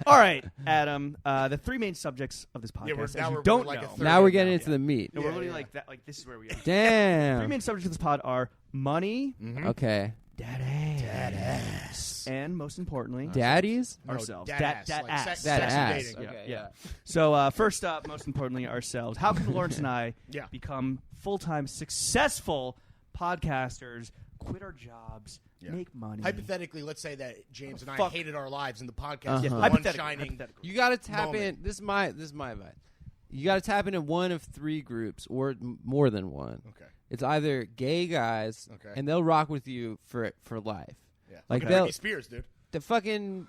All right, Adam. The three main subjects of this podcast. Now we're getting into the meat. We're literally like that. Like this is where we are. Damn. Three main subjects of this pod are money, Okay. daddies, and most importantly, Daddies? ourselves. Dad-ass. Dad-ass. Okay, Yeah. So first up, most importantly, ourselves. How can Lawrence and I become full-time, successful podcasters, quit our jobs, make money? Hypothetically, let's say that James and I hated our lives in the podcast. Hypothetically. You got to tap in. This is my advice. You got to tap into one of three groups or more than one. Okay. It's either gay guys, and they'll rock with you for life. Yeah. Like Britney Spears, dude. The fucking,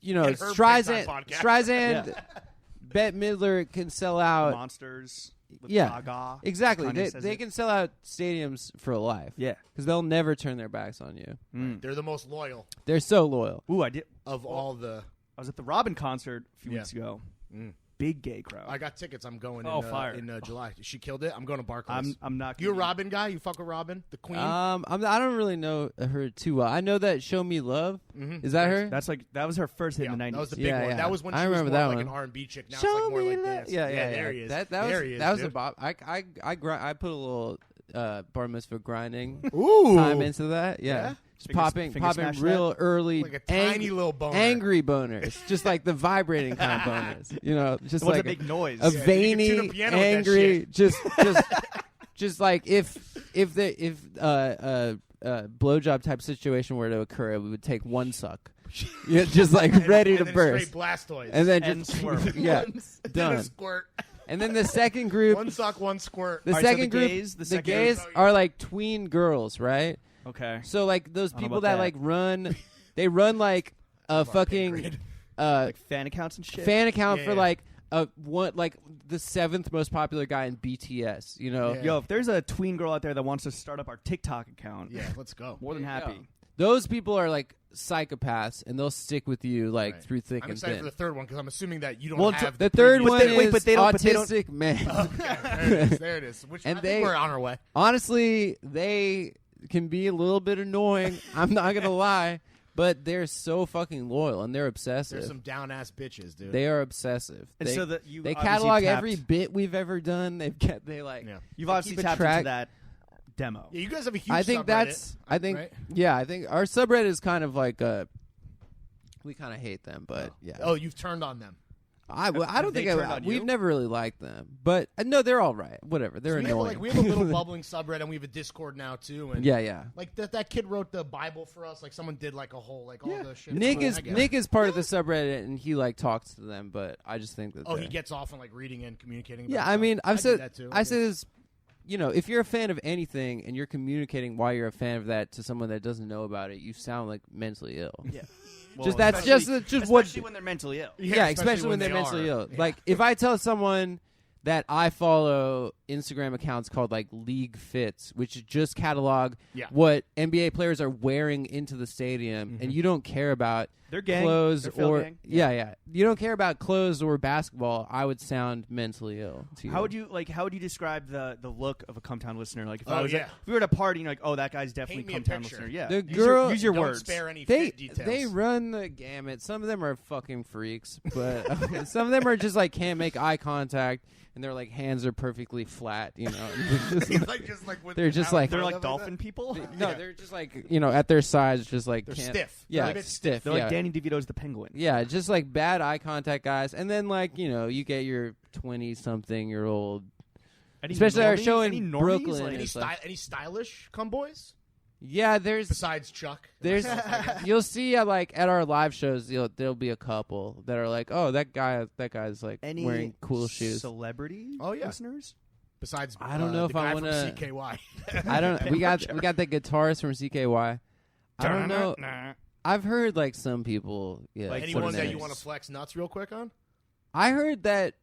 Streisand, Bette Midler can sell out Monsters. Yeah, exactly. They can sell out stadiums for life. Yeah, because they'll never turn their backs on you. They're the most loyal. They're so loyal. Ooh, I did all the. I was at the Robin concert a few weeks ago. Big gay crowd. I got tickets. I'm going in July. She killed it. I'm going to Barclays. I'm not. You a Robin guy? You fuck with Robin, the queen? I don't really know her too well. I know that "Show Me Love" is that her? That was her first hit in the 90s. That was the big one. That was when she was more like an R&B chick. Now Show it's like more me like love. this. Yeah. There he is. That was a bop. I put a little bar mitzvah grinding time into that. Yeah. Just popping real early, like a tiny little boner. Angry boners, just like the vibrating kind of boners. You know, just like a big noise, a veiny, angry, just like if blowjob type situation were to occur, it would take one suck. Yeah, just like ready to burst. Straight Blastoise. And then just squirt. Done. Squirt. And then the second group, one suck, one squirt. The second group, the gays are like tween girls, right? Okay. So like those people that like run, they run like a fucking like fan accounts and shit. Fan account for like one like the 7th most popular guy in BTS. You know, Yo, if there's a tween girl out there that wants to start up our TikTok account, let's go. More than happy. Those people are like psychopaths, and they'll stick with you like through thick and thin. I'm excited for the third one because I'm assuming that you don't have the third one is autistic they don't, man. Okay, there it is. Which I think we're on our way. Honestly, they can be a little bit annoying. I'm not gonna lie, but they're so fucking loyal and they're obsessive. They're some down ass bitches, dude. They are obsessive. And so that they catalog every bit we've ever done. You've obviously tapped into that demo. Yeah, you guys have a huge. I think subreddit, I think our subreddit is kind of like we kind of hate them, but Oh, you've turned on them. I don't think we've never really liked them, but no, they're all right. Whatever, they're annoying. We have a little bubbling subreddit, and we have a Discord now too. And like that kid wrote the Bible for us. Like someone did like a whole all the shit. Nick is part of the subreddit, and he like talks to them. But I just think that he gets off on like reading and communicating. Yeah, I mean, I say this. You know, if you're a fan of anything and you're communicating why you're a fan of that to someone that doesn't know about it, you sound like mentally ill. Yeah. Well, especially when they're mentally ill. Yeah, especially when they're mentally ill. Yeah. Like if I tell someone that I follow Instagram accounts called like League Fits, which just catalog what NBA players are wearing into the stadium, and you don't care about their gang, clothes or gang. You don't care about clothes or basketball, I would sound mentally ill to you. How would you describe the look of a Cumtown listener? Like if we were at a party and you're like, oh, that guy's definitely Cumtown listener. Yeah. The girl, use your don't words. Spare any details. They run the gamut. Some of them are fucking freaks, but some of them are just like can't make eye contact. And their like hands are perfectly flat, you know. They're like dolphin people. No, they're just like at their size, just like they're stiff. Yeah, stiff. They're like Danny DeVito's the Penguin. Yeah, just like bad eye contact guys, and then like you get your 20-something-year-old, especially our show in Brooklyn. Any stylish cumboys? Yeah, besides Chuck. You'll see like at our live shows, there'll be a couple that are like, oh, that guy's like wearing cool shoes. Celebrity listeners? Besides, I don't know if I want to. CKY. I don't. We got the guitarist from CKY. I don't know. I've heard like some people. Yeah, like anyone that you want to flex nuts real quick on. I heard that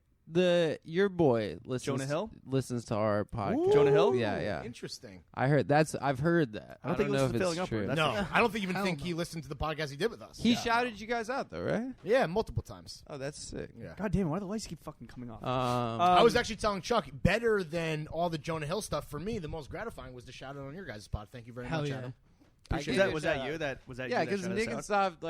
your boy Jonah Hill listens to our podcast. Ooh, Jonah Hill? Yeah. Interesting. I've heard that. I don't know if it's true. No, I don't even think he listened to the podcast he did with us. He shouted you guys out though, right? Yeah, multiple times. Oh, that's sick. Yeah. God damn, why do the lights keep fucking coming off? I was actually telling Chuck, better than all the Jonah Hill stuff for me, the most gratifying was to shout out on your guys' pod. Thank you very much, Adam. Was that you? Yeah, because Nick and Stav,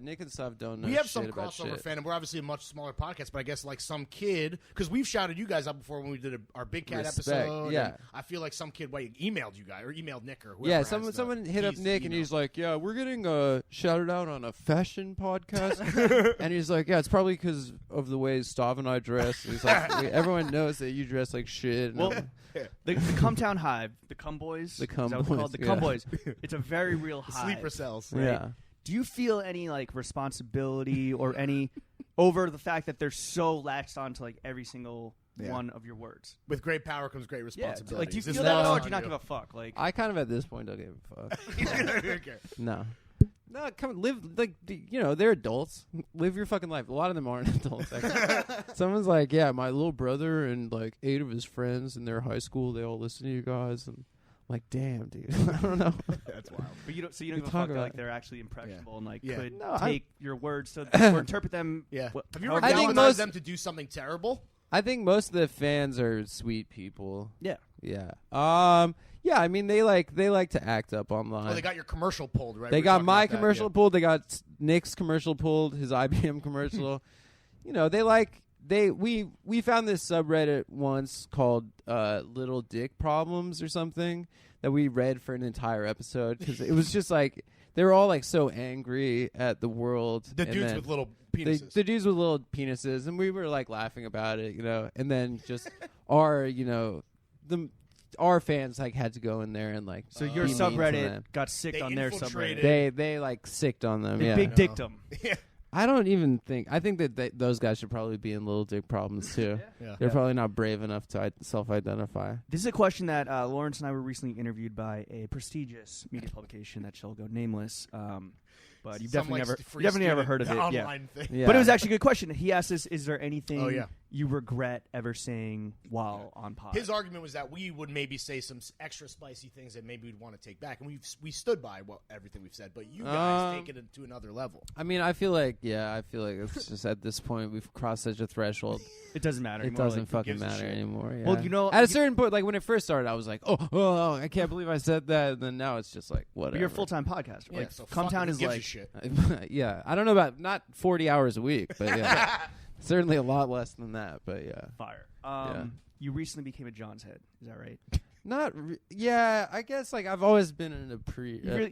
Nick and Stav don't know. We have shit some about crossover shit. fandom. We're obviously a much smaller podcast, but I guess like some kid, because we've shouted you guys out before when we did our Big Cat episode. Yeah, I feel like some kid emailed you guys or emailed Nick or whoever. Yeah, someone hit up Nick and he's like, "Yeah, we're getting shouted out on a fashion podcast," and he's like, "Yeah, it's probably because of the way Stav and I dress." He's like, "Everyone knows that you dress like shit." Well, the Cumtown Hive, the Cum Boys, the Cum Boys. It's a very real hive. Sleeper cells. Right? Yeah. Do you feel any responsibility or any over the fact that they're so latched on to every single one of your words? With great power comes great responsibility. Do you feel that or do you not give a fuck? I kind of at this point don't give a fuck. Okay. No, live they're adults. Live your fucking life. A lot of them aren't adults. Someone's like, yeah, my little brother and 8 of his friends in their high school, they all listen to you guys, and I'm like, damn, dude, I don't know. That's wild. But you don't give a fuck that they're actually impressionable and could No, take your words or interpret them. Yeah. Have you however ever they think galvanized them to do something terrible? I think most of the fans are sweet people. Yeah. Yeah. Yeah, I mean they like to act up online. Well, they got your commercial pulled, right? They got my commercial pulled. They got Nick's commercial pulled. His IBM commercial. We found this subreddit once called Little Dick Problems or something that we read for an entire episode because it was just they were all so angry at the world. The dudes with little penises. The dudes with little penises, and we were laughing about it, and then just our fans had to go in there and So your subreddit got sicked on their subreddit. They sicked on them. They big dicked them. Yeah. I don't even think. I think that those guys should probably be in Little Dick Problems too. Yeah. They're probably not brave enough to self-identify. This is a question that Lawrence and I were recently interviewed by a prestigious media publication that shall go nameless. But you've definitely never heard of it. Online thing. Yeah. But it was actually a good question. He asked us, is there anything yeah. you regret ever saying while on pod? His argument was that we would maybe say some extra spicy things that maybe we'd want to take back. And we stood by everything we've said. But you guys take it to another level. I mean, I feel like it's just at this point we've crossed such a threshold. It doesn't matter anymore. It doesn't fucking matter anymore. Yeah. Well, at a certain point, when it first started, I was like, oh, I can't believe I said that. And then now it's just whatever. But you're a full-time podcaster. Yeah, so Cumtown is shit. Yeah, I don't know about not 40 hours a week, but yeah, certainly a lot less than that. But yeah, fire. You recently became a John's head. Is that right? Yeah, I guess I've always been an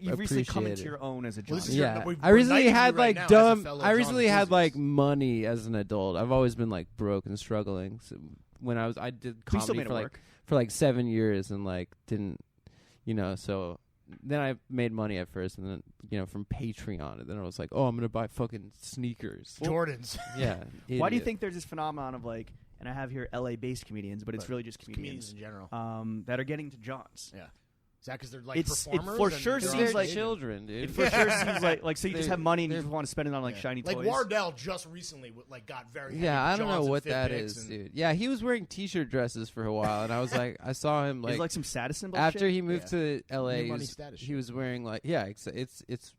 You've recently come into your own as a John's. Yeah, I recently had I recently had money as an adult. I've always been like broke and struggling. So when I did comedy for 7 years and didn't, so. Then I made money at first, and then from Patreon, and then I was like, "Oh, I'm gonna buy fucking sneakers, Jordans." Yeah. Why do you think there's this phenomenon of and I have here LA-based comedians, but it's really just comedians in general that are getting to Johns? Yeah. Is that because they're performers? It for sure seems like children, dude. It for sure seems like so you just have money and you just want to spend it on shiny toys. Like Wardell just recently got very I don't know what that is, dude. Yeah, he was wearing t-shirt dresses for a while, and I was like, I saw him like some status symbol after shit? He moved to LA. He was wearing it's that's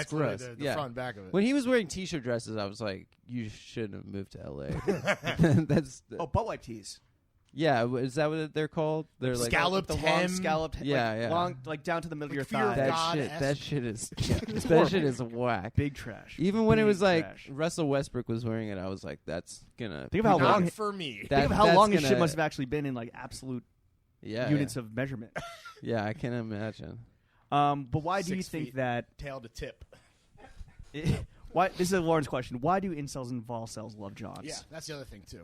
gross. The front and back of it. When he was wearing t-shirt dresses, I was like, you shouldn't have moved to LA. That's butt wipe tees. Yeah, is that what they're called? They're scalloped the hem, scalloped hem, yeah. long, down to the middle of your thigh. That shit is whack. Big trash. Even when it was Russell Westbrook was wearing it, I was like, that's gonna think of how long for me. Think of how long his shit must have actually been in absolute units of measurement. Yeah, I can imagine. But why do you think that tail to tip? Why? This is a Lawrence question. Why do incels and volcels love Johns? Yeah, that's the other thing too.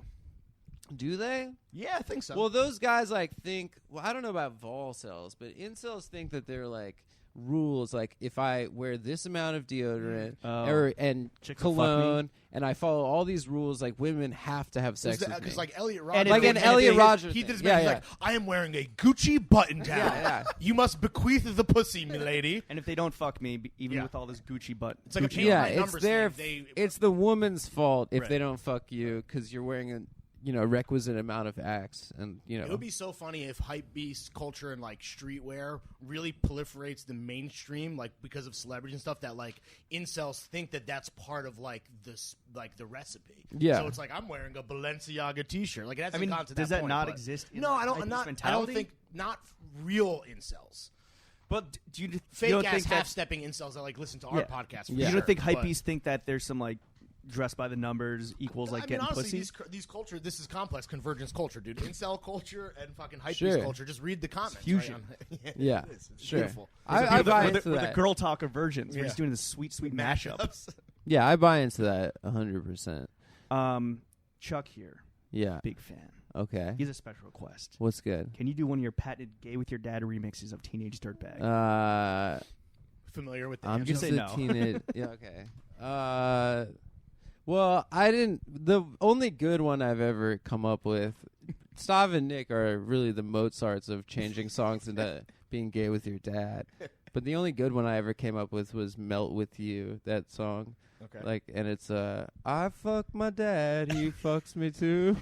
Do they? Yeah, I think so. Well, those guys think. Well, I don't know about volcels, but incels think that they're rules. If I wear this amount of deodorant and cologne, and I follow all these rules, women have to have sex with me. Because Elliot Rodgers, an Elliot Rodgers, he did his man. I am wearing a Gucci button down. Yeah. You must bequeath the pussy, milady. And if they don't fuck me, even with all this Gucci button, it's Gucci it's the woman's fault if they don't fuck you because you're wearing a requisite amount of acts, and it would be so funny if hype beast culture and streetwear really proliferates the mainstream, because of celebrities and stuff. That incels think that that's part of the recipe. Yeah. So it's I'm wearing a Balenciaga T-shirt. It hasn't gone to does that that point, not exist? No, I don't think not real incels. But do you fake don't ass think half-stepping incels that like listen to our podcast? You don't think hypebeasts think that there's some like dress by the numbers equals like getting honestly, pussy? these culture, this is complex convergence culture, dude. Incel culture and fucking hypebeast culture. Just read the comments. Fusion. Right? Yeah, it's sure. Beautiful. I buy into into that. that. The girl talk of virgins. We're just doing this sweet mashup. Yeah, I buy into that 100%. Chuck here. Yeah. Big fan. Okay. He has a special request. What's good? Can you do one of your patented "Gay with Your Dad" remixes of "Teenage Dirtbag"? Familiar with the I'm answer? just say a no. teenage. Yeah, okay. Well, I didn't. The only good one I've ever come up with. Stav and Nick are really the Mozarts of changing songs into being gay with your dad. But the only good one I ever came up with was "Melt with You." That song. Okay. Like, and it's I fuck my dad, he fucks me too.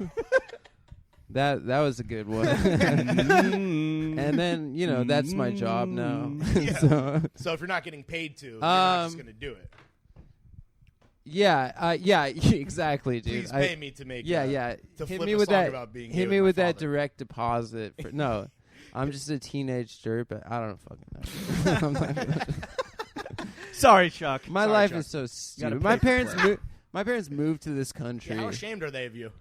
That was a good one. And then that's my job now. So if you're not getting paid to, you're not just gonna do it. Yeah, exactly, dude. Please pay me to make. To flip hit me a with song that. about being Hit gay me with with my that father. direct deposit. No, I'm just a teenage dirtbag. I don't fucking know. Sorry, Chuck. My life is so stupid. My parents moved to this country. Yeah, how ashamed are they of you?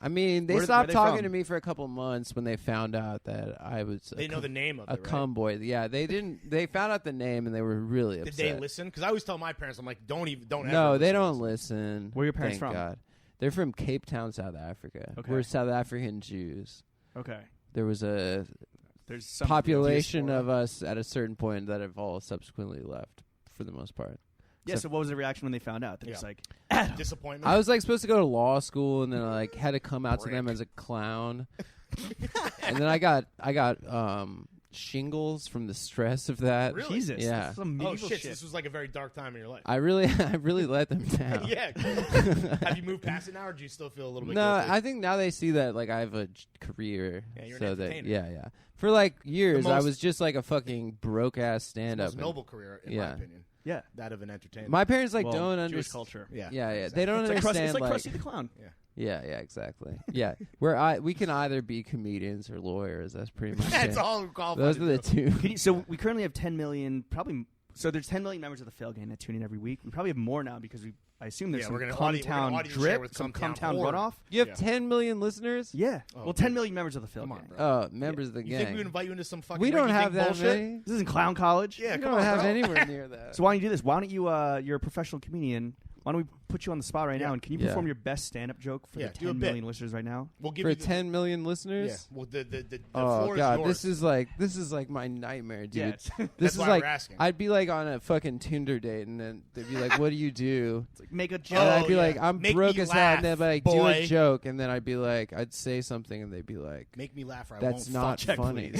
I mean, they Where stopped they talking from? to me for a couple months when they found out that I was. They know the name of a it, right? cum boy. Yeah, they didn't. They found out the name and they were really Did upset. they listen? Because I always tell my parents, I'm like, don't ever. No, they listen don't to this. listen. Where are your parents Thank from? God. They're from Cape Town, South Africa. Okay. We're South African Jews. Okay. There was a There's some population diaspora. of us at a certain point that have all subsequently left, for the most part. Yeah. So what was the reaction when they found out? They're just like, Disappointment. I was like supposed to go to law school, and then I like had to come out to them as a clown. And then I got shingles from the stress of that. Really? Jesus. Yeah. That's some oh medieval shit! shit. This was like a very dark time in your life. I really let them down. Yeah. Have you moved past it now, or do you still feel a little bit? No, guilty? I think now they see that like I have a career. Yeah, you're an so that entertainer. yeah. For like years, I most- was just like a fucking broke ass It's the stand up. most noble career, in my opinion. Yeah. That of an entertainer. My parents like Well, don't Jewish understand culture. Yeah. Yeah. They don't It's like, understand Krusty the Clown. Yeah, exactly. Yeah, we can either be comedians or lawyers. That's pretty much That's it. all qualified. Those are the two. So we currently have 10 million, probably. So there's 10 million members of the Fail Gang that tune in every week. We probably have more now because I assume there's some we're gonna Cumtown audience share drip, with some Cumtown Cumtown horde. runoff. You have 10 million listeners? Yeah. Oh, Well, 10 million members of the Fail Come Gang. on, bro. Members of the You gang. think we would invite you into some fucking We don't rinky-dink have that bullshit? many. This isn't clown college. Yeah, We come don't on, have bro. anywhere near that. So why don't you do this? Why don't you? You're a professional comedian. Why don't we put you on the spot right now? And can you perform your best stand-up joke for the do a 10 bit. million listeners right now? We'll give For you the, 10 million listeners? Yeah. Well, the Oh floor god, is yours. this is like my nightmare, dude. Yeah. This That's is why like we're asking. I'd be like on a fucking Tinder date, and then they'd be like, "What do you do?" It's like make a And joke. I'd be yeah. like, "I'm Make broke me as hell," and laugh, they'd be like, boy. "Do a joke," and then I'd be like, I'd say something, and they'd be like, Make me laugh or I "That's won't not fuck. funny."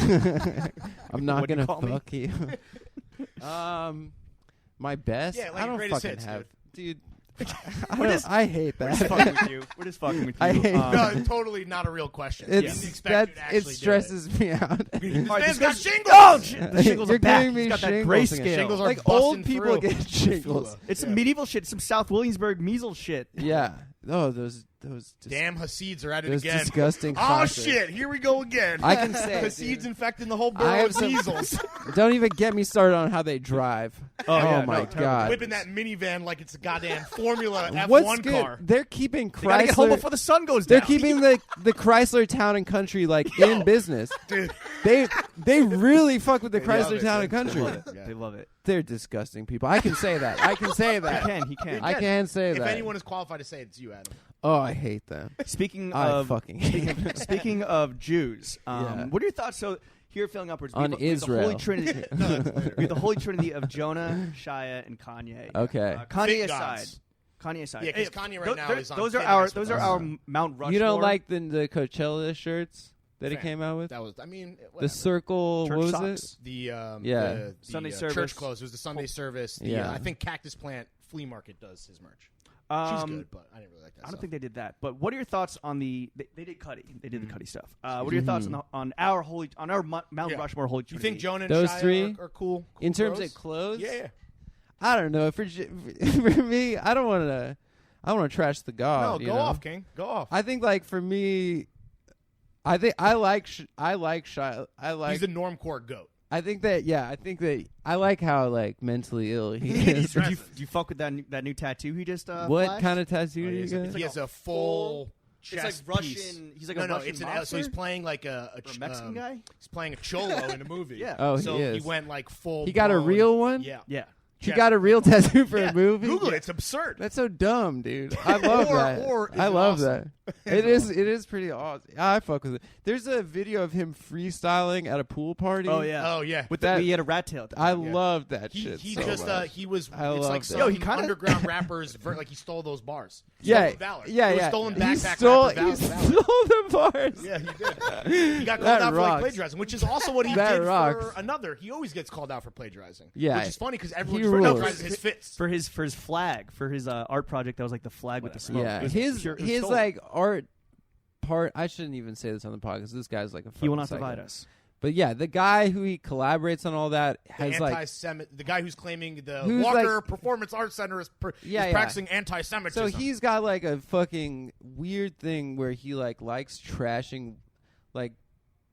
I'm not What'd you gonna call me? fuck you. My best. Yeah, like I don't greatest fucking hits, have, dude. just- I hate We're just that. fucking with you. We're just fucking with you. I hate No, totally not a real question. It's Didn't expect that you to it actually stresses me out. do it. This All right, man's this got guy's- shingles. Oh, shit. The shingles You're are back. giving me He's got that shingles. grayscale. Shingles are Like busting old people through. get shingles. It's some medieval shit. Some South Williamsburg measles shit. Yeah. Oh, those. Damn, Hasids are at it Those again. disgusting. Oh classics. shit! Here we go again. I can say it, Hasids dude. infecting the whole I borough have with some- measles. Don't even get me started on how they drive. Oh, yeah, my no, terrible. god. Whipping that minivan like it's a goddamn Formula F1 What's good? car. They're keeping They gotta get home Chrysler. before the sun goes down. They're keeping the Chrysler Town and Country like in business. Dude. They really fuck with the love Chrysler it, Town and dude. Country. They love it. Yeah. They love it. They're disgusting people. I can say that. I can say that. He can. I can say If that. anyone is qualified to say it, it's you, Adam. Oh, I hate them. Speaking I of fucking hate them. speaking of Jews, Yeah. what are your thoughts? So here, Failing Upwards, we On have the Israel. Holy Trinity. We have the Holy Trinity of Jonah, Shia, and Kanye. Okay. Kanye Fit aside. gods. Kanye aside. Yeah, 'cause Kanye right now is on Those are thin our ice with those are us. our Mount Rushmore. You don't like the Coachella shirts that he Fair. came out with? That was, I mean, The whatever. circle. Church what was socks. it? The Yeah. the Sunday church service. clothes. It was the Sunday service. The, Yeah. I think Cactus Plant Flea Market does his merch. She's good, but I didn't really like that. I don't stuff. think they did that. But what are your thoughts on the? They did Cuddy. They did the Cuddy stuff. What are your thoughts on our Mount Rushmore Holy You Trinity? think Jonah and Those Shia three? are cool In terms bros? of clothes? Yeah. I don't know. For me, I don't want to. I want to trash the god. No, you go know? off, King. Go off. I think like for me, I think I like Shia. I like He's the normcore goat. I think that I like how like mentally ill he is. Do you fuck with that new tattoo he just what flashed? kind of tattoo do you get? He has a full It's like Russian. Piece. He's like a Russian mobster? So he's playing like a Mexican guy. He's playing a cholo in a movie. Yeah. Oh, so he is. he went like full. He got a real one. Yeah. Yeah. He got a real tattoo for a movie. Google it. It's absurd. That's so dumb, dude. I love that. I love that. It is pretty awesome. I fuck with it. There's a video of him freestyling at a pool party. Oh yeah. Oh yeah. With that, he had a rat tail. I love that shit. He so just much. he was. I it's love like that. some he kinda, underground rappers. Like he stole those bars. Yeah, Valor. yeah. Stolen He backpack stole rapper he Valor. stole the bars. Yeah, he did. He got called out for like plagiarizing, which is also what he That did rocks. for another. He always gets called out for plagiarizing. Yeah. Which is funny because everyone He just rules. plagiarizes his fits. for his flag for his art project that was like the flag with the smoke. Yeah, It was his stolen. like art part. I shouldn't even say this on the podcast. This guy's like a. He will not psycho. divide us. But yeah, the guy who he collaborates on all that has like the guy who's claiming the Who's Walker like- Performance Arts Center is Yeah. practicing anti-Semitism. So he's got like a fucking weird thing where he like likes trashing like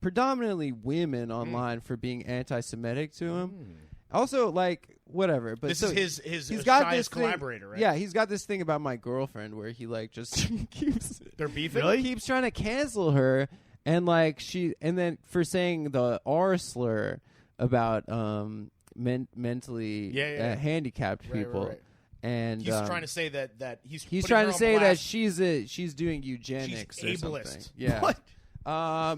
predominantly women online for being anti-Semitic to him. Also, like whatever. But this so is his he's got shyest this thing, collaborator, right? Yeah, he's got this thing about my girlfriend where he like just keeps They're beefing. Really? keeps trying to cancel her, and like and then for saying the R slur about mentally handicapped people. Right. And he's trying to say that he's trying to say that she's she's doing eugenics she's or ableist. something. Yeah. What?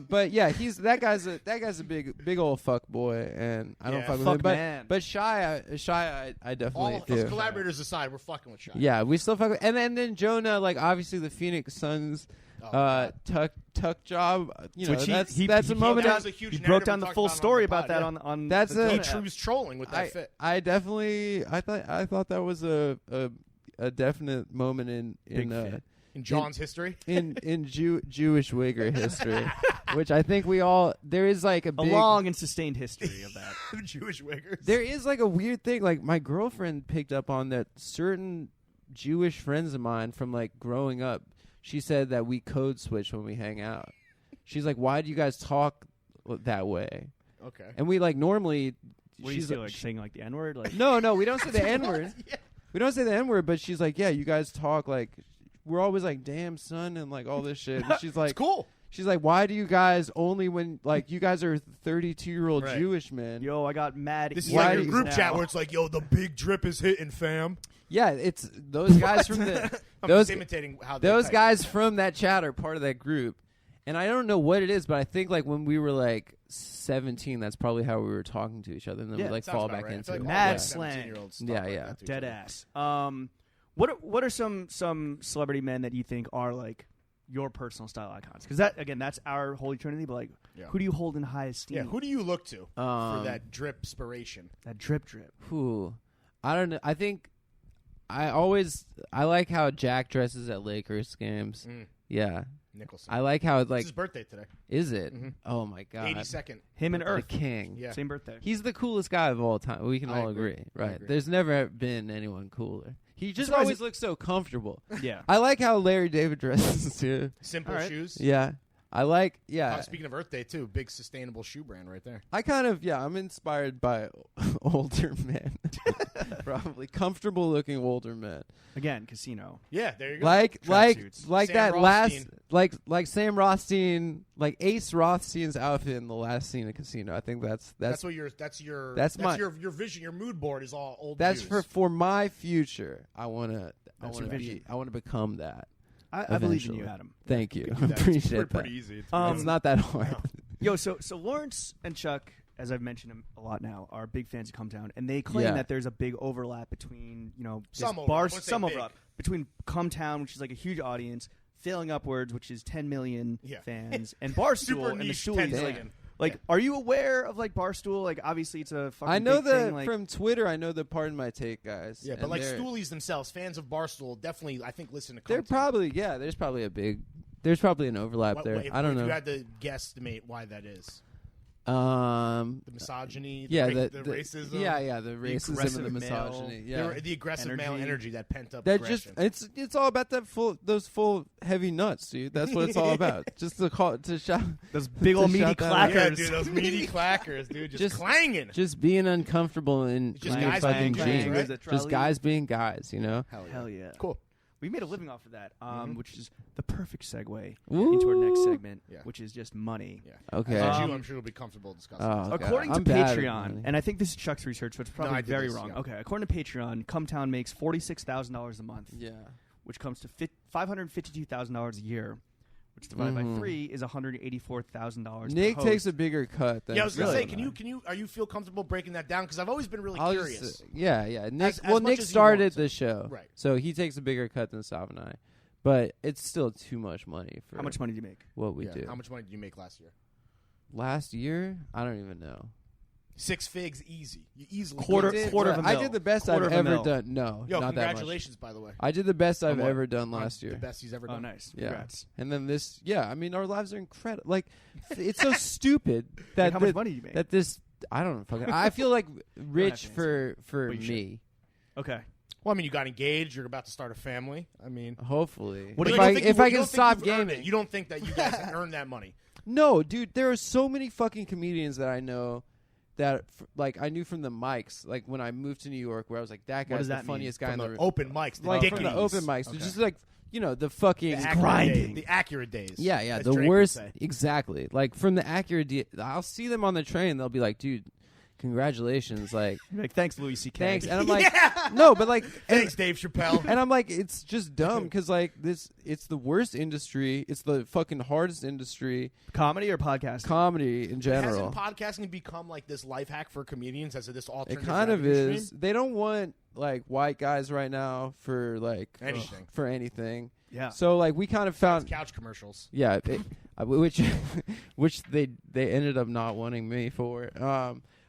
But yeah, that guy's a big old fuck boy, and I don't fuck with fuck him. But man. but Shy, I definitely all do. his collaborators aside, we're fucking with Shy. Yeah, we still fuck with, and then Jonah, like obviously the Phoenix Suns tuck job. You know, Which that's a moment. that was a huge He broke narrative down we the talked full about story on the about pod, that yeah. on. That's the a- He Twitter. was trolling with that fit. I definitely I thought that was a definite moment in John's history. in Jewish Wigger history, which I think we all there is like a long and sustained history of that. Jewish Wiggers. There is like a weird thing. Like my girlfriend picked up on that certain Jewish friends of mine from like growing up. She said that we code switch when we hang out. She's like, "Why do you guys talk that way?" Okay. And we like normally. What do you say, like saying like the N word? Like No, we don't say the N word. We don't say the N word, but she's like, "Yeah, you guys talk like." We're always like, damn, son, and like all this shit. And she's like, It's cool. She's like, why do you guys only when like you guys are 32-year-old Right. Jewish men? Yo, I got mad. This is Why like do a you- group now. chat where it's like, yo, the big drip is hitting, fam. Yeah, it's those guys from the I'm those just imitating how they those type. guys from that chat are part of that group. And I don't know what it is, but I think like when we were like 17, that's probably how we were talking to each other, and then Yeah, we like Sounds fall about back right. I into feel like it. all Mad the slang. 17-year-olds talk Yeah, like yeah. that to each Dead other. ass. What are some celebrity men that you think are like your personal style icons? Because that's our holy trinity. But like, who do you hold in high esteem? Yeah, who do you look to for that drip inspiration? That drip. Whew. I don't know. I think I like how Jack dresses at Lakers games. Yeah. Nicholson. I like how it's like it's his birthday today. is it? Mhm. Oh my god. 82nd. Him and The Earth. king. Yeah. Same birthday. He's the coolest guy of all time. We can I all agree. agree. I Right. agree. There's never been anyone cooler. He just surprised always looks so comfortable. Yeah. I like how Larry David dresses too. Simple All right. shoes. Yeah. I like Speaking of Earth Day, too, big sustainable shoe brand right there. I kind of I'm inspired by older men. Probably comfortable looking older men. Again, Casino. Yeah, there you go. Like Tracksuits. Sam that Rothstein. last like Sam Rothstein, like Ace Rothstein's outfit in the last scene of Casino. I think that's That's my- your vision. Your mood board is all old. that's Jews. for my future. I want That's your vision. to become that. I believe in you, Eventually. Adam. Thank you. You can I do that. It's appreciate that. pretty easy. It's It's not that hard. Yo, so Lawrence and Chuck, as I've mentioned him a lot now, are big fans of Cumtown, and they claim Yeah. that there's a big overlap between Some overlap. bars, Wouldn't say some big. overlap between Cumtown, which is like a huge audience, Failing Upwards, which is 10 million fans, and Barstool Super and the niche, Stoolies. 10 Like, million. are you aware of like Barstool? Like, obviously, it's a fucking. I know big thing, like, from Twitter. I know the Pardon My Take guys. Yeah, but and like they're- Stoolies themselves, fans of Barstool, definitely, I think, listen to. they're Content. probably There's probably an overlap there. I don't If know. you had to guesstimate why that is, The misogyny, the racism. Yeah, the racism and the misogyny. Yeah, the aggressive male energy, that pent up. That aggression. it's all about those full heavy nuts, dude. That's what it's all about. Just to shout those big old meaty clackers. Yeah, dude, those meaty clackers, dude, just clanging. Just being uncomfortable in just your fucking jeans. Right? Just guys being guys, you know. Hell yeah. Cool. We made a living off of that, which is the perfect segue into our next segment, which is just money. Yeah. Okay. I'm sure you'll be comfortable discussing this. According to Patreon, and I think this is Chuck's research, so it's probably very wrong. Yeah. Okay, according to Patreon, Cumtown makes $46,000 a month. Yeah. Which comes to $552,000 a year, which divided by 3 is $184,000. Nick takes a bigger cut than I was gonna say, can you feel comfortable breaking that down? Because I've always been really curious. Yeah. Nick, as Nick started the show, right? So he takes a bigger cut than Sav and I, but it's still too much money for. How much money do you make? What we do? How much money did you make last year? Last year, I don't even know. 6 figs easy. You easily quarter of a mil. I did the best I've ever done. No, yo, not congratulations, that much. by the way. I did the best I've ever done last year. The best he's ever done. Oh, nice. Yeah. Congrats. And then this, I mean, our lives are incredible. Like, it's so stupid that how much money do you make? That this, I don't know. Fucking, I feel like rich for me. Okay. Well, I mean, you got engaged. You're about to start a family. I mean, hopefully, if I can stop gaming, you don't think that you guys earned that money? No, dude. There are so many fucking comedians that I know that like I knew from the mics, like when I moved to New York, where I was like, that guy's the funniest guy in the room. Open mics, like from the open mics, okay. Just like the fucking grinding, the accurate days. Yeah, the worst. Exactly. Like from the accurate, I'll see them on the train. They'll be like, dude, congratulations, like thanks, Louis C.K. Thanks, and I'm like, no, but like, thanks, Dave Chappelle. And I'm like, it's just dumb because like it's the worst industry. It's the fucking hardest industry. Comedy or podcasting? Comedy in general. Hasn't podcasting become like this life hack for comedians as this alternative? It kind of is. Stream? They don't want like white guys right now for like anything. For anything. Yeah. So like we kind of found couch commercials. Yeah, which they ended up not wanting me for.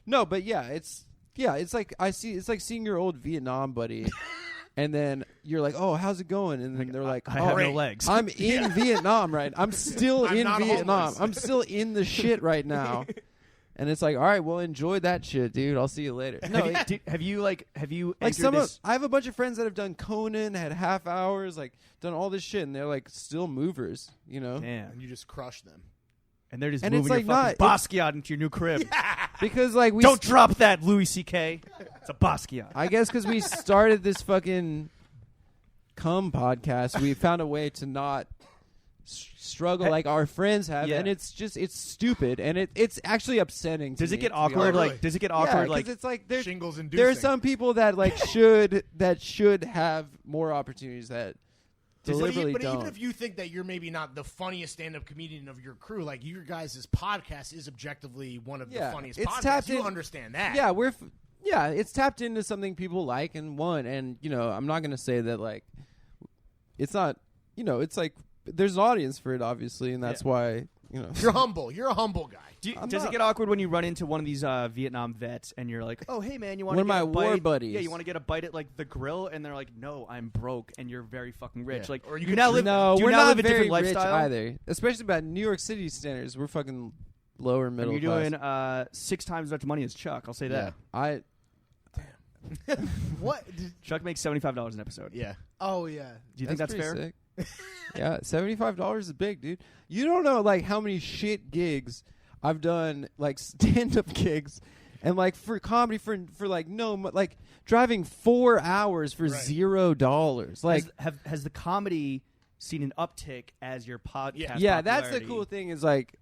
No, but it's like it's like seeing your old Vietnam buddy, and then you're like, oh, how's it going? And then they're like, I have no legs. I'm in Vietnam, right? I'm still in Vietnam. I'm still in the shit right now. And it's like, all right, well, enjoy that shit, dude. I'll see you later. No, have you like I have a bunch of friends that have done Conan, had half hours, like done all this shit, and they're like still movers, you know? Damn. And you just crush them. And they're just and moving it's your like fucking Basquiat into your new crib. Yeah. Because like we don't drop that, Louis C.K. It's a Basquiat. I guess because we started this fucking cum podcast, we found a way to not struggle like our friends have, and it's stupid, and it's actually upsetting. Does to it me, get awkward? Like, does it get awkward? Yeah, like, it's like shingles inducing. There are some people that like should have more opportunities that deliberately don't. Even if you think that you're maybe not the funniest stand-up comedian of your crew, like your guys' podcast is objectively one of the funniest podcasts. You understand that? Yeah, it's tapped into something people like and want, and I'm not gonna say that like it's not. It's like. There's an audience for it, obviously, and that's why, You're humble. You're a humble guy. Does it get awkward when you run into one of these Vietnam vets and you're like, oh, hey, man, you want to get a bite? One of my war buddies. Yeah, you want to get a bite at, like, the grill? And they're like, no, I'm broke, and you're very fucking rich. Yeah. Like, or you now live, no, do we're you now not live a very different rich lifestyle? either. Especially by New York City standards, we're fucking lower middle and you're class. doing 6 times as much money as Chuck. I'll say that. Damn. What? Chuck makes $75 an episode. Yeah. Oh, yeah. Do you think that's fair? Sick. Yeah, $75 is big, dude. You don't know like how many shit gigs I've done, like stand-up gigs, and like for comedy for like like driving 4 hours for $0. Like, has the comedy seen an uptick as your podcast? Yeah, that's the cool thing is like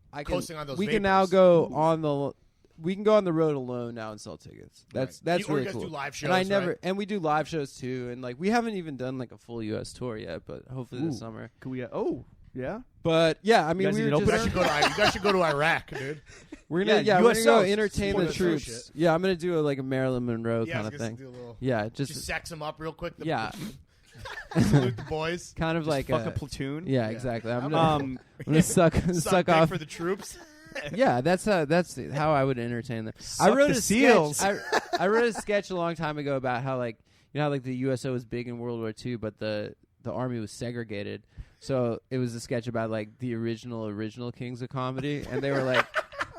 we can now go on we can go on the road alone now and sell tickets. That's really cool. You guys cool. do live shows, and I never right? and we do live shows too. And like we haven't even done like a full U.S. tour yet, but hopefully this summer. Can we? Yeah. But yeah, I mean, you we were you guys should go to Iraq, dude. We're gonna we're gonna go entertain the troops. Shit. Yeah, I'm gonna do a Marilyn Monroe kind of thing. Just sex them up real quick. Salute the boys. Kind of just like fuck a platoon. Yeah, exactly. I'm gonna suck off for the troops. Yeah, that's how I would entertain them. I wrote a sketch. I wrote a sketch a long time ago about how like how like the USO was big in World War II, but the army was segregated. So it was a sketch about like the original kings of comedy, and they were like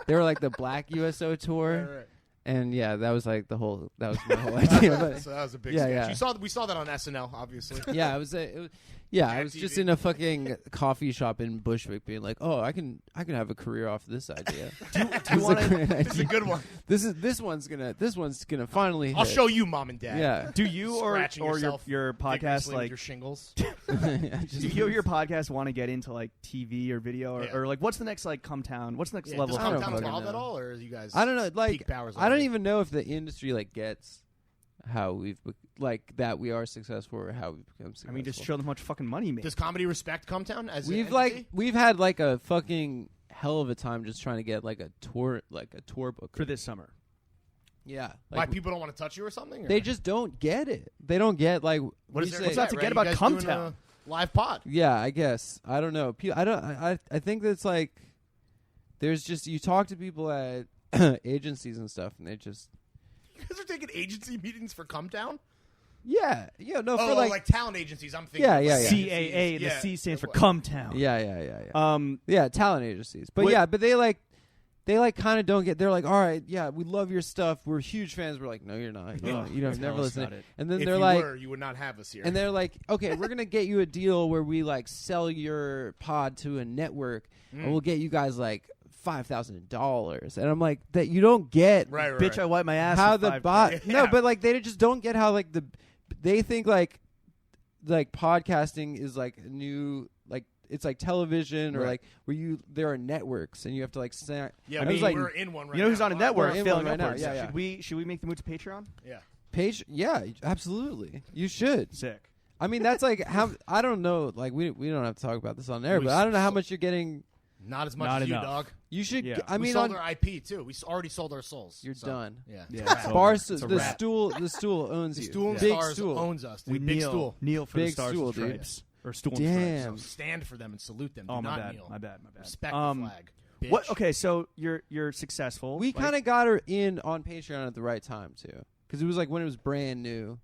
They were like the Black USO tour. Right. And yeah, that was like that was my whole idea. But, so that was a big sketch. Yeah. We saw that on SNL, obviously. Yeah, I was just in a fucking coffee shop in Bushwick, being like, "Oh, I can have a career off this idea." do you want to? This is a good one. This one's gonna finally. I'll hit. show you, Mom and Dad. Yeah. Do you or your podcast like your shingles? do you or your podcast want to get into like TV or video or like what's the next like Cumtown? What's the next level? Does of Cumtown Cumtown evolve at all, or are you guys? I don't know. Like I don't even know if the industry like gets how we've that we are successful or how we've become successful. I mean, just show them how much fucking money you make. Does comedy respect Cumtown as we've had like a fucking hell of a time just trying to get like a tour book for this summer. Yeah, why people don't want to touch you or something? Or? They just don't get it. They don't get like what's not to get about Cumtown? Live pod. Yeah, I guess I don't know. I think that's like there's just you talk to people at agencies and stuff, and they just. You guys are taking agency meetings for Cumtown? Yeah, no. Oh, for like talent agencies. I'm thinking. Yeah. CAA. The C stands for Cumtown. Yeah. Talent agencies. But but they kind of don't get. They're like, all right, yeah, we love your stuff. We're huge fans. We're like, no, you're not. You don't never listen. And then they're like, you would not have us here. And they're like, okay, we're gonna get you a deal where we like sell your pod to a network, and we'll get you guys like $5,000, and I'm like that you don't get right. Bitch, I wipe my ass. How the bot? No, but like they just don't get how like they think like podcasting is like a new like it's like television or like where there are networks and you have to like I mean we're in one right now. You know who's on a network failing right now? Yeah. Should we make the move to Patreon? Yeah, absolutely. You should. Sick. I mean that's like how I don't know like we don't have to talk about this on air, but I don't know how much you're getting. Not as much as you, dog. You should. Yeah. I mean, we sold our IP too. We already sold our souls. You're done. Yeah. The stool owns you. Big Stool owns us. Dude. We kneel for the stars and stripes. Or stool and stripes. So stand for them and salute them. Oh, Do my not bad. kneel. My bad. Respect the flag. Bitch. What? Okay, so you're successful. We kind of got her in on Patreon at the right time too, because it was like when it was brand new.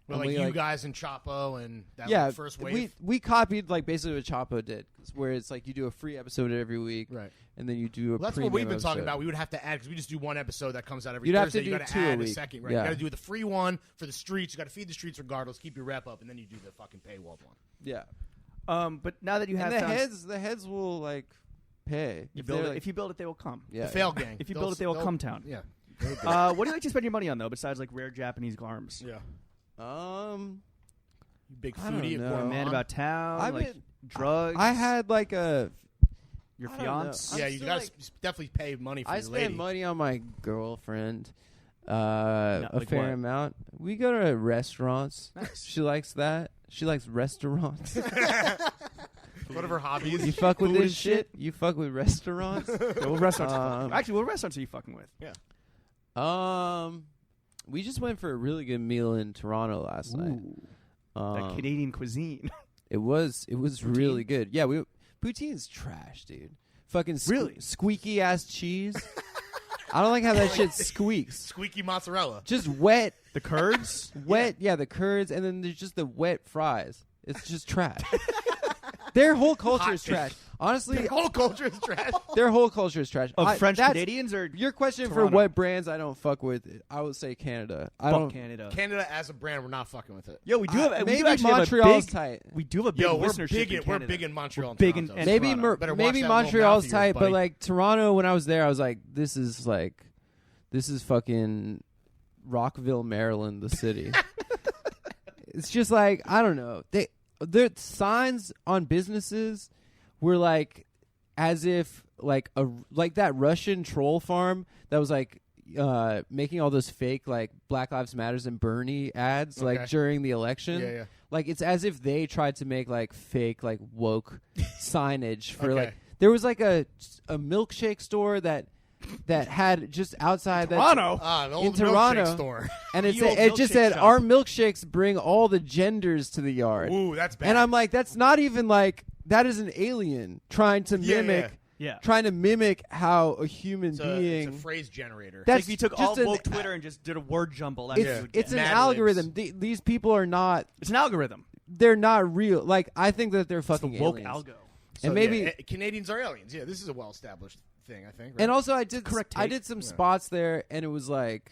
Well, like you guys and Chapo and that first wave. We copied like basically what Chapo did, where it's like you do a free episode every week, right? And then you do a. Well, that's what we've been talking about. We would have to add because we just do one episode that comes out every Thursday. You got to add a second, right? You got to do the free one for the streets. You got to feed the streets regardless. Keep your rep up, and then you do the fucking paywalled one. Yeah. But now that you have the heads will like pay. If you build it, they will come. Yeah. The fail gang. If you build it, they will come town. Yeah. What do you like to spend your money on though, besides like rare Japanese garms? Yeah. Big foodie, a man about town, drugs. I had like your fiance. Yeah, you guys definitely pay money for your lady. I spend money on my girlfriend, a fair amount. We go to restaurants. Nice. She likes that. She likes restaurants. What are her hobbies? You fuck with this shit? You fuck with restaurants? What restaurants? Actually, what restaurants are you fucking with? Yeah. We just went for a really good meal in Toronto last night. That Canadian cuisine. It was really good. Yeah, poutine's trash, dude. Fucking squeaky ass cheese. I don't like how that shit squeaks. Squeaky mozzarella. Just wet. The curds? Wet, yeah, the curds, and then there's just the wet fries. It's just trash. Their whole culture is trash. Honestly, their whole culture is trash. Their whole culture is trash. Of French Canadians or your question Toronto? For what brands I don't fuck with? I would say Canada. Canada. Canada as a brand, we're not fucking with it. Yo, we do have. Maybe we do actually Montreal's have tight. We do have a big listenership in We're Canada. big in Montreal. We're big in maybe Montreal's tight, buddy. but like Toronto, when I was there, I was like, this is fucking Rockville, Maryland, the city. It's just like I don't know. Their signs on businesses were like as if like that Russian troll farm that was like making all those fake like Black Lives Matters and Bernie ads like during the election. Yeah. Like it's as if they tried to make like fake like woke signage for like there was like a milkshake store that had just outside Toronto in Toronto store. And it just said our milkshakes bring all the genders to the yard. Ooh, that's bad. And I'm like, that's not even like that is an alien trying to mimic trying to mimic how a human being. It's a phrase generator. That's like if you took all woke Twitter and just did a word jumble. It's an algorithm. These people are not. It's an algorithm. They're not real. Like I think that they're fucking woke aliens. algo. So, and maybe Canadians are aliens. Yeah, this is a well-established thing, I think. Right? And also, I did some spots there, and it was like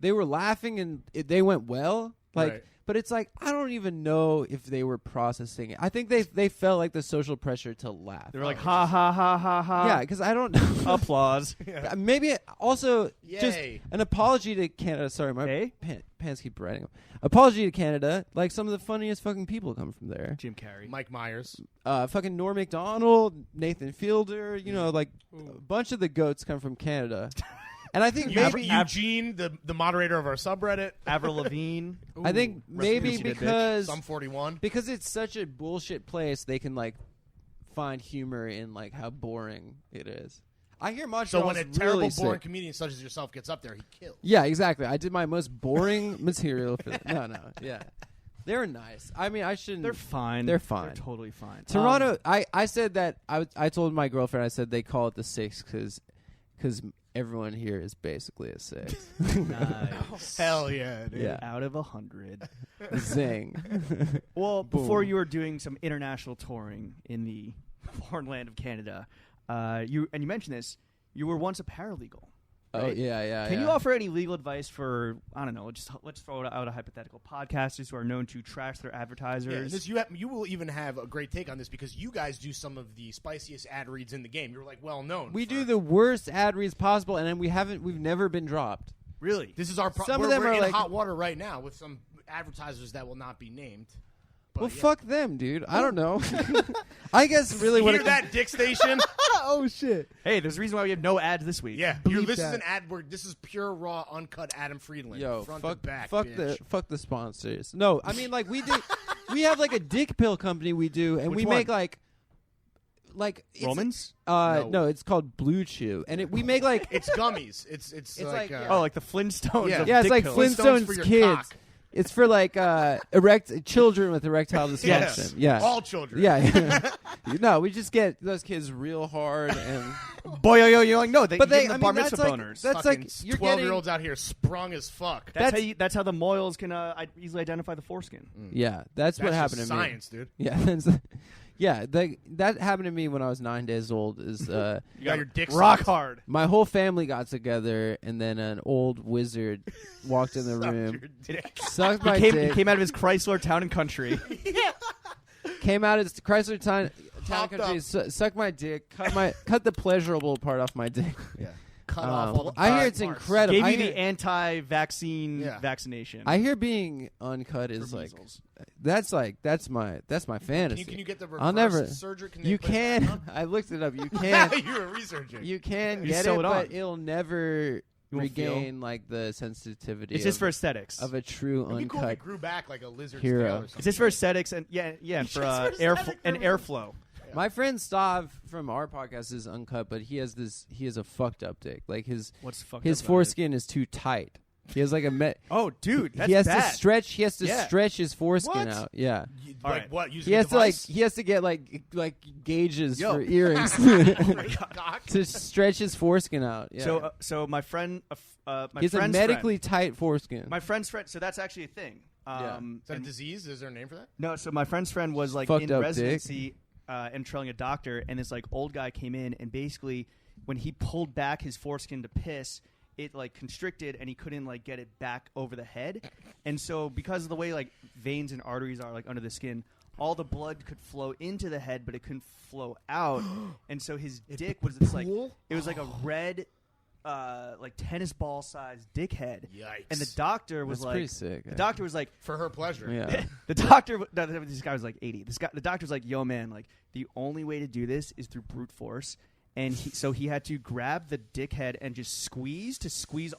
they were laughing, and they went well. Like, but it's like I don't even know if they were processing it. I think they felt like the social pressure to laugh. They were like, ha ha ha ha ha. Yeah, because I don't know. Applause. Maybe also just an apology to Canada. Sorry, my pants keep writing. Apology to Canada. Like, some of the funniest fucking people come from there. Jim Carrey, Mike Myers, fucking Norm Macdonald, Nathan Fielder. You know, like a bunch of the goats come from Canada. And I think maybe Eugene, the moderator of our subreddit, Avril Lavigne. I think maybe because Sum 41, because it's such a bullshit place, they can like find humor in like how boring it is. I hear Montreal's so when a terrible, really boring sick. comedian such as yourself gets up there, he kills. Yeah, exactly. I did my most boring material for them. No, yeah. They're nice. I mean, I shouldn't. They're fine. They're fine. They're totally fine. Toronto. I said that I told my girlfriend. I said they call it the 6 because everyone here is basically a 6. Nice. Hell yeah, dude. Yeah. Out of 100. Zing. Well, before you were doing some international touring in the foreign land of Canada, you mentioned this. You were once a paralegal. Right? Oh yeah. Can you offer any legal advice for, I don't know, let's throw out a hypothetical, podcasters who are known to trash their advertisers? Yeah, you will even have a great take on this because you guys do some of the spiciest ad reads in the game. You're like well known. We do the worst ad reads possible, and then we've never been dropped. Really? This is our Some of them we're are in like hot water right now with some advertisers that will not be named. Well, fuck them, dude. I don't know. I guess really you what hear that, Dick Station? Oh shit! Hey, there's a reason why we have no ads this week. Yeah, this is an ad where this is pure raw, uncut Adam Friedland. Yo, front fuck, to back, fuck the sponsors. No, I mean like we have like a dick pill company we do, and Which we one? make like Romans? No, it's called Blue Chew, and we make like it's gummies. It's like like the Flintstones. Yeah. of yeah, it's dick like pills. Flintstones for your kids. cock. It's for like children with erectile dysfunction. Yes. Yeah, all children. Yeah. No, we just get those kids real hard and. Boy, you're like, no, But they, bar mitzvah that's like, boners. that's Fucking like you're 12-year-olds out here sprung as fuck. That's how the Moyles can easily identify the foreskin. Yeah, that's what happened to science, me. dude. Yeah, that happened to me when I was 9 days old. Is you got your dick rock sucked. hard. my whole family got together, and then an old wizard walked in the room, sucked my dick, He came out of his Chrysler Town and Country. came out of his Chrysler Town Popped Country, up. sucked my dick, cut the pleasurable part off my dick. Yeah. Cut off all the I hear it's parts. incredible. Gave I you hear, the anti-vaccine vaccination. I hear being uncut is like that's my fantasy. Can you get the reverse I'll never. surgery? You can. I looked it up. You can. You were researching. You can You get sew it, it but on. it'll never won't regain like the sensitivity. it's just for aesthetics. of a true It'd be cool if uncut. it grew back like a lizard's hero. tail or something. It's just for aesthetics and and for airflow. My friend Stav from our podcast is uncut, but he has a fucked up dick. Like his foreskin is too tight. He has like a Oh, dude, that's he has bad. to stretch. He has to Yeah. stretch his foreskin What? out. Yeah. Like what? Using He has a device? he has to get like gauges Yo. for earrings Cock. to stretch his foreskin out. Yeah. So my friend, my he has a friend's medically friend, tight foreskin. my friend's friend. So that's actually a thing. Yeah. Is that a disease? Is there a name for that? No, so my friend's friend was like Fucked in up residency and trailing a doctor, and this like old guy came in, and basically when he pulled back his foreskin to piss, it like constricted, and he couldn't like get it back over the head, and so because of the way like veins and arteries are like under the skin, all the blood could flow into the head, but it couldn't flow out, and so his dick was this like it was like a red. Like tennis ball sized dickhead. Yikes. And the doctor was That's like, pretty sick. the doctor was like, For her pleasure. Yeah. the doctor, this guy was like 80. The doctor was like, yo, man, like the only way to do this is through brute force. And so he had to grab the dickhead and just squeeze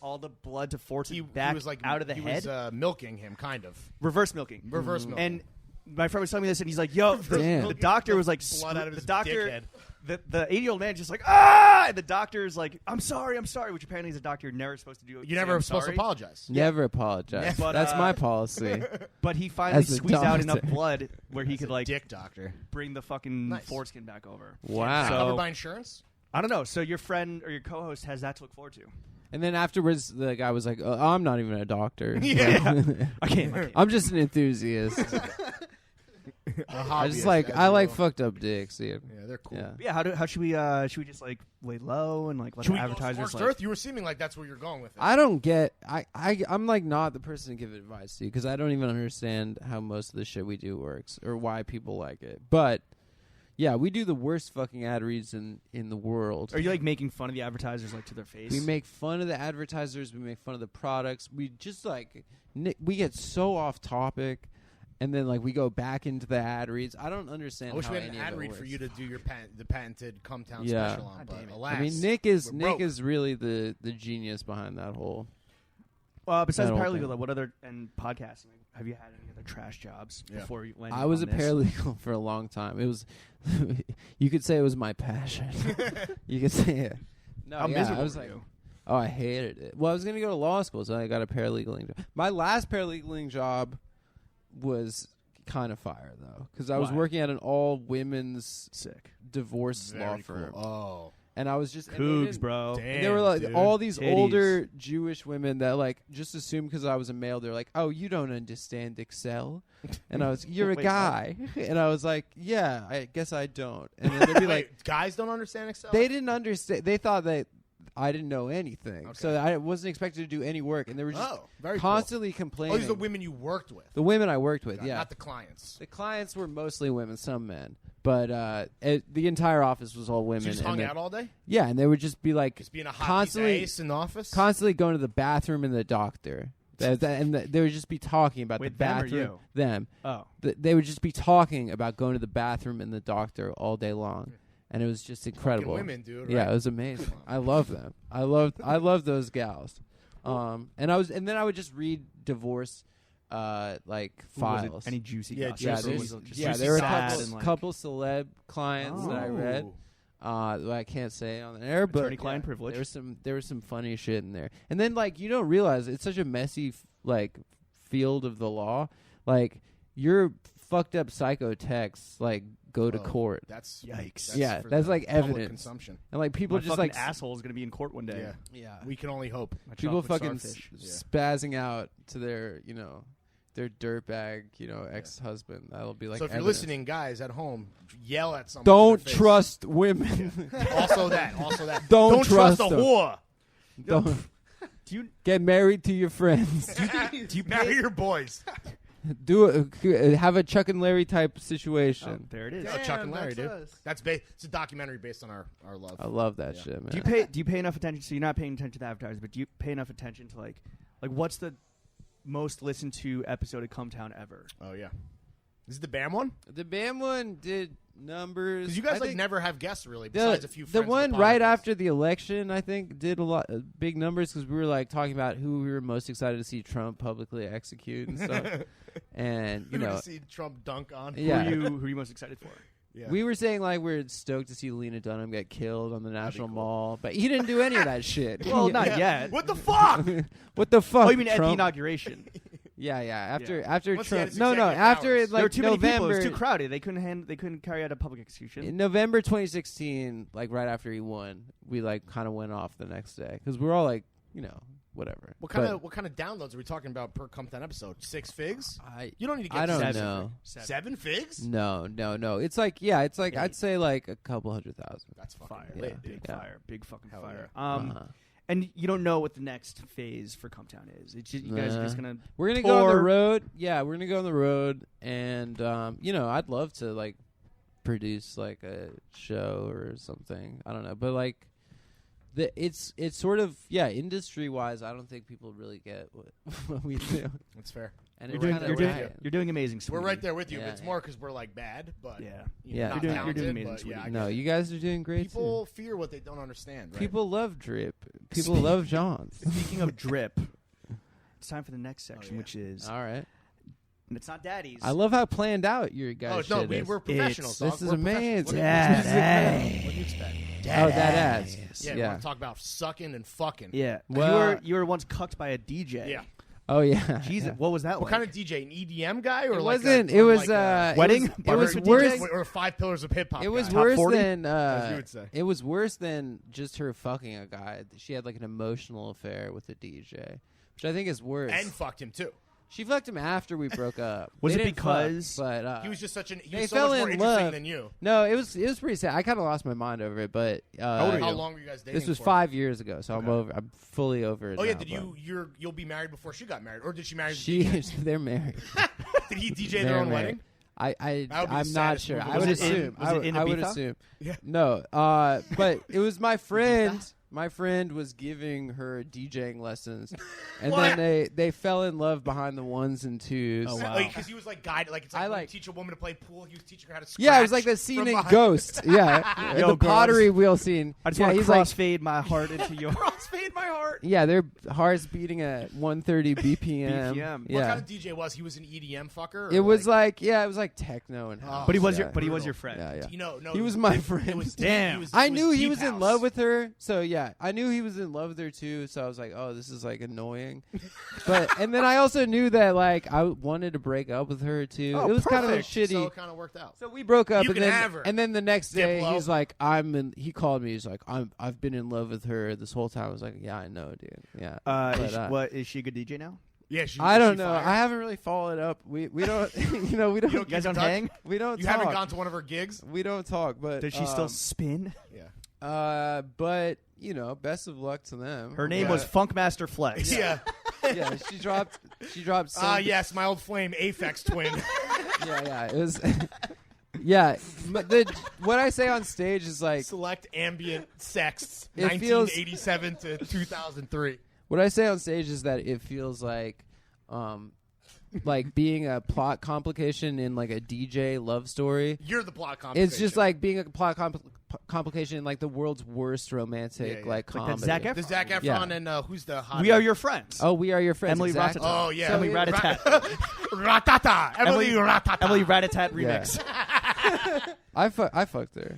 all the blood to force it back he was like, out of the head. He was milking him, kind of. Reverse milking. Reverse milking. And my friend was telling me this, and he's like, yo, the doctor was like, blood out of his the doctor, dickhead. the 80-year-old man just like, ah! And the doctor's like, I'm sorry, which apparently is a doctor you're never supposed to do. You're never supposed to apologize. Never apologize. But, That's my policy. But he finally As a squeezed out enough doctor. blood where he could like Dick doctor. bring the fucking Nice. foreskin back over. Wow. So- Covered by insurance? I don't know. So your friend or your co-host has that to look forward to. And then afterwards, the guy was like, I'm not even a doctor. Yeah. I can't. I'm just an enthusiast. I just like fucked up dicks. Yeah. Yeah, they're cool. Yeah. How should we just like lay low and like let Should the we advertisers go Earth? You were seeming like that's where you're going with it. I don't get. I'm like not the person to give advice to because I don't even understand how most of the shit we do works or why people like it. But yeah, we do the worst fucking ad reads in the world. Are you like making fun of the advertisers like to their face? We make fun of the advertisers. We make fun of the products. We just like we get so off topic. And then, like, we go back into the ad reads. I don't understand. I wish we had an ad read for you to do your the patented Cumtown special on. But alas, I mean, Nick is really the genius behind that whole. Besides paralegal, what other and podcasting? Have you had any other trash jobs before you landed? I was on a this? paralegal for a long time. It was, you could say it was my passion. You could say it. No, How miserable I was were like, you? oh, I hated it. Well, I was going to go to law school, so I got a paralegaling job. My last paralegaling job was kind of fire though, because I was working at an all women's divorce law firm. Oh, and I was just Cougs, bro. Damn, and they were like all these Titties. older Jewish women that like just assumed because I was a male, they're like, "Oh, you don't understand Excel," and I was, "You're a guy," and I was like, "Yeah, I guess I don't." And then they'd be like, "Guys don't understand Excel." They didn't understand. They thought that I didn't know anything, so I wasn't expected to do any work, and they were just constantly complaining. Oh, these are the women you worked with. The women I worked with, not the clients. The clients were mostly women, some men, but the entire office was all women. So you just hung out all day? Yeah, and they would just be like being a hot constantly piece of ace in the office, constantly going to the bathroom and the doctor. And they would just be talking about the bathroom. Them. They would just be talking about going to the bathroom and the doctor all day long. And it was just incredible. Fucking women, dude. Yeah, right? it was amazing. I love them. I love those gals. And then I would just read divorce like files. Any juicy Yeah, gossip? There were a couple celeb clients that I read. That I can't say on the air, but attorney-client privilege. There was some funny shit in there. And then like you don't realize it's such a messy like field of the law. Like your fucked up psycho texts like go to court. That's yikes. That's like evidence. Consumption. And like people My just like asshole is gonna be in court one day. Yeah. We can only hope. People fucking spazzing out to their their dirtbag ex-husband. That'll be like. So if you're listening, guys at home, yell at someone. Don't trust women. Also that. Don't trust a them. whore. Don't. Do you get married to your friends? Do you marry your boys? Have a Chuck and Larry type situation. Oh, there it is. Chuck and Larry, dude. That's it's a documentary based on our love. I love that shit, man. Do you pay enough attention? So you're not paying attention to the advertisers, but do you pay enough attention to like what's the most listened to episode of Cumtown ever? Oh yeah, this is the BAM one. The BAM one did numbers because you guys never have guests really. Besides a few. The one right after the election, I think, did a lot big numbers because we were like talking about who we were most excited to see Trump publicly execute and stuff. And to see Trump dunk on. Yeah. Who are you most excited for? Yeah. We were saying like we're stoked to see Lena Dunham get killed on the National Mall, but he didn't do any of that shit. Well, not yet. What the fuck? What the fuck? Oh, you mean Trump? at the inauguration? Yeah. After Once Trump, after it, like there were too many November, people. It was too crowded. They couldn't carry out a public execution. In November 2016, like right after he won, we like kind of went off the next day because we were all like, whatever. What kind of downloads are we talking about per Cumtown episode? 6 figs? You don't need to get. I don't 7. know. 7 figs? No. It's like I'd say like a couple 100,000. That's fucking fire. lit, Fire. Big fucking Hell fire. Yeah. And you don't know what the next phase for Cumtown is. It's just, you guys are just gonna. We're gonna go on the road. Yeah, we're gonna go on the road, and I'd love to like produce like a show or something. I don't know, but like. It's sort of industry wise. I don't think people really get what we do. That's fair. And you're doing amazing. Sweetie. We're right there with you. Yeah, it's more because we're like bad, but you're doing amazing. But, no, you guys are doing great. People fear what they don't understand. Right? People love drip. People love Johns. Speaking of drip, it's time for the next section, which is all right. And it's not daddy's. I love how planned out your guys. Oh no, we're professionals. This is amazing. What do you expect? Oh, that ass. Yeah, we want to talk about sucking and fucking. Yeah. Well, you were once cucked by a DJ. Yeah. Oh yeah. Jesus, what was that? What kind of DJ? An EDM guy or it like wasn't? A, it was wedding. It was worse. Or 5 pillars of hip hop. It was guy. worse 40? than. As you would say. It was worse than just her fucking a guy. She had like an emotional affair with a DJ, which I think is worse. And fucked him too. She fucked him after we broke up. Was They it didn't because fuck, but He was just such an. He they was so fell much more in interesting love. than you. No, it was pretty sad. I kind of lost my mind over it, but How long were you guys dating? this was for? 5 years ago, so I'm fully over it. Oh yeah, now, did you'll be married before she got married, or did she marry? They're married. Did he DJ They're their own married. wedding? I'm the not saddest sure. movie. I Was would it in- assume. was it in I would Ibiza? assume. Yeah. No, but it was my friend. My friend was giving her DJing lessons, and then they fell in love behind the ones and twos. Oh, wow. Because he was like guided, like it's like, I when like- you teach a woman to play pool. He was teaching her how to scratch. Yeah, it was like the scene from in behind. Ghost. Yeah, Yo, the pottery wheel scene. I just yeah, want to he's like, crossfade my heart into your Crossfade my heart. yeah, their hearts beating at 130 BPM. BPM. Yeah, What kind of DJ was he? Was an EDM fucker? Or it was like it was like techno and house. But he was yeah. your friend. Yeah, yeah. You know, no, He was my friend. It was Damn. It was, I it was knew he deep was in house. love with her, so yeah, I knew he was in love with her too. So I was like, oh, this is like annoying. And then I also knew that like I wanted to break up with her too. Oh, it was kind of a perfect. shitty. So it kind of worked out. So we broke up, You and can have her. then the next day Diplo. he's like, he called me. He's like, I've been in love with her this whole time. I was like, yeah, I know, dude. Yeah. Is she a good DJ now? Yeah, I don't know. Fired? I haven't really folled it up. We don't. We don't. You guys don't hang? We don't. You talk. haven't gone to one of her gigs? We don't talk. But Does she still spin? Yeah. But best of luck to them. Her name Yeah. was Funkmaster Flex. Yeah. Yeah, she dropped. Yes, my old flame, Aphex Twin. Yeah. It was. Yeah, but what I say on stage is like Select ambient sex, It feels- 1987 to 2003. what I say on stage is that it feels like being a plot complication in like a DJ love story. You're the plot complication. It's just like being a plot complication in like the world's worst romantic Yeah, yeah. Like like that comedy. Zac Efron. the Zac Efron Yeah. and who's the hot? We Are Your Friends. Oh, We Are Your Friends. Emily exactly. Ratatata. Oh yeah, Emily Ratatat. Ratata. Emily Ratata. Emily Ratatat Yeah. remix. I fucked her.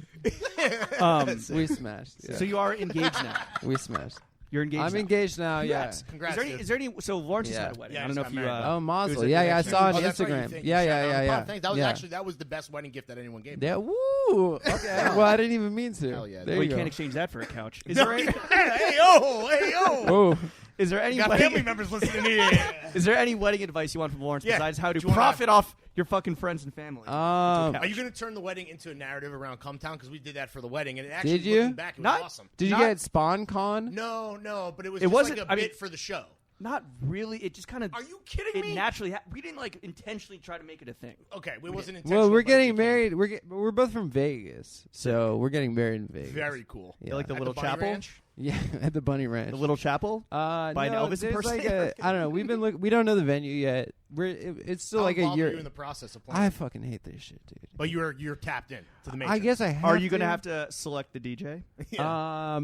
We smashed. Yeah. So you are engaged now. We smashed. You're engaged. I'm now. engaged now. Congrats. Yeah. Congrats. Is there any? So Lawrence just Yeah. had a wedding. Yeah, I don't know just if you. got married. Oh, it was Mazel. at Yeah, the I next saw on Oh, that's right, you Instagram. think. Yeah. Thanks. That was Yeah. actually that was the best wedding gift that anyone gave me. Yeah. Woo. Okay. Well, I didn't even mean to. Hell yeah. There Well, you you go. can't exchange that for a couch. Is No, there any, hey yo. Oh. is there any Got wedding, family members listening here. is there any wedding advice you want from Lawrence Yeah. besides how to Do you wanna- profit off your fucking friends and family? Are you going to turn the wedding into a narrative around Cumtown? Because we did that for the wedding, and it actually, Did you? looking back, it was Not- awesome. Did you Not- get SpawnCon? No, but it was It just wasn't- like a I mean- bit for the show. Not really. It just kind of. Are you kidding It me? naturally. We didn't like intentionally try to make it a thing. Okay, it wasn't intentional. Well, we're but it getting became married. We're both from Vegas, so we're getting married in Vegas. Very cool. Yeah. You like the At little Bunny chapel? Ranch? Yeah, at the Bunny Ranch. The little chapel? By an no, Elvis there's like impersonator? I don't know. We've been we don't know the venue yet. It's still How like a involved year. Are you in the process of playing? I fucking hate this shit, dude. But you're tapped in to the matrix. I guess I have. Are you going to have to select the DJ?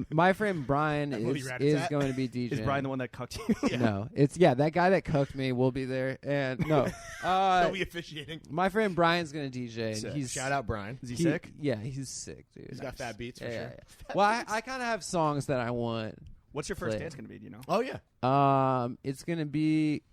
My friend Brian Emily is Ratatat? going to be DJ. Is Brian the one that cucked you? No, it's that guy that cooked me will be there, and no, They'll be officiating. my friend Brian's gonna DJ. Sick. And he's Shout out Brian. Is he sick? Yeah, he's sick, dude. He's got fat beats for Yeah, sure. yeah. Well, I kind of have songs that I want. What's your first Play. dance going to be? Do you know? Oh yeah. It's gonna be,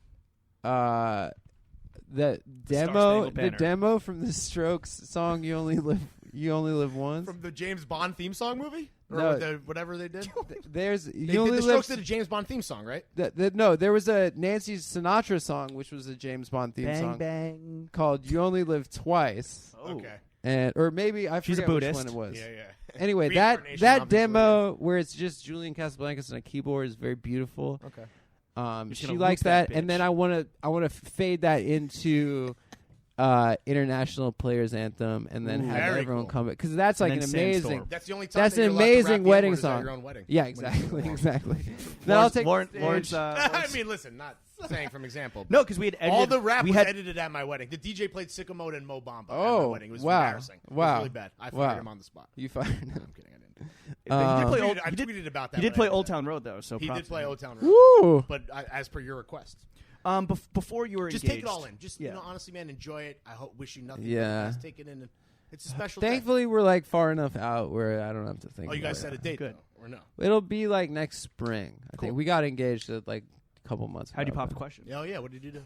the Star-Spangled Banner. demo from the Strokes song "You Only Live Once." From the James Bond theme song movie, or No. whatever they did. There's They "You did Only the Live." Strokes did a James Bond theme song, right? No, there was a Nancy Sinatra song, which was a James Bond theme Bang, song bang. called "You Only Live Twice," Oh. Okay. or maybe I She's a forget which Buddhist. one it was. Yeah. Anyway, Reincarnation, that obviously, demo where it's just Julian Casablancas on a keyboard is very beautiful. Okay. Just She gonna likes loop that that, and then bitch. I want to fade that into International Players Anthem, and then Ooh. have Very everyone cool. come back because that's like And an then amazing. Sandstorm. That's the only time. That's that an you're allowed to rap amazing the wedding N-word is at song. Your own wedding. Yeah, When you exactly, perform. exactly. Then I'll take Lawrence, the Lawrence, stage. I mean, listen, not saying from example. no, because we had edited. All the rap we was had, edited at my wedding. The DJ played Sicko Mode and Mo Bamba at my Oh, wedding. It was wow. embarrassing. It Wow. was really bad. I Wow. fired him on the spot. You fired him. I'm kidding. I didn't. He did play old. I He did, tweeted about that. he did when play I did Old that. Town Road though. So He props did to play him. Old Town Road. Woo! But as per your request. Before you were Just engaged, take it all in. Just Yeah. honestly, man, enjoy it. I hope wish you nothing. Yeah. But just take it in. And it's a special day. Thankfully, we're like far enough out where I don't have to think. Oh, you guys about set a it. date, Good. though, or no? It'll be like next spring. I Cool. think we got engaged like a couple months. How'd you ago, pop the but- question? Oh yeah. What did you do?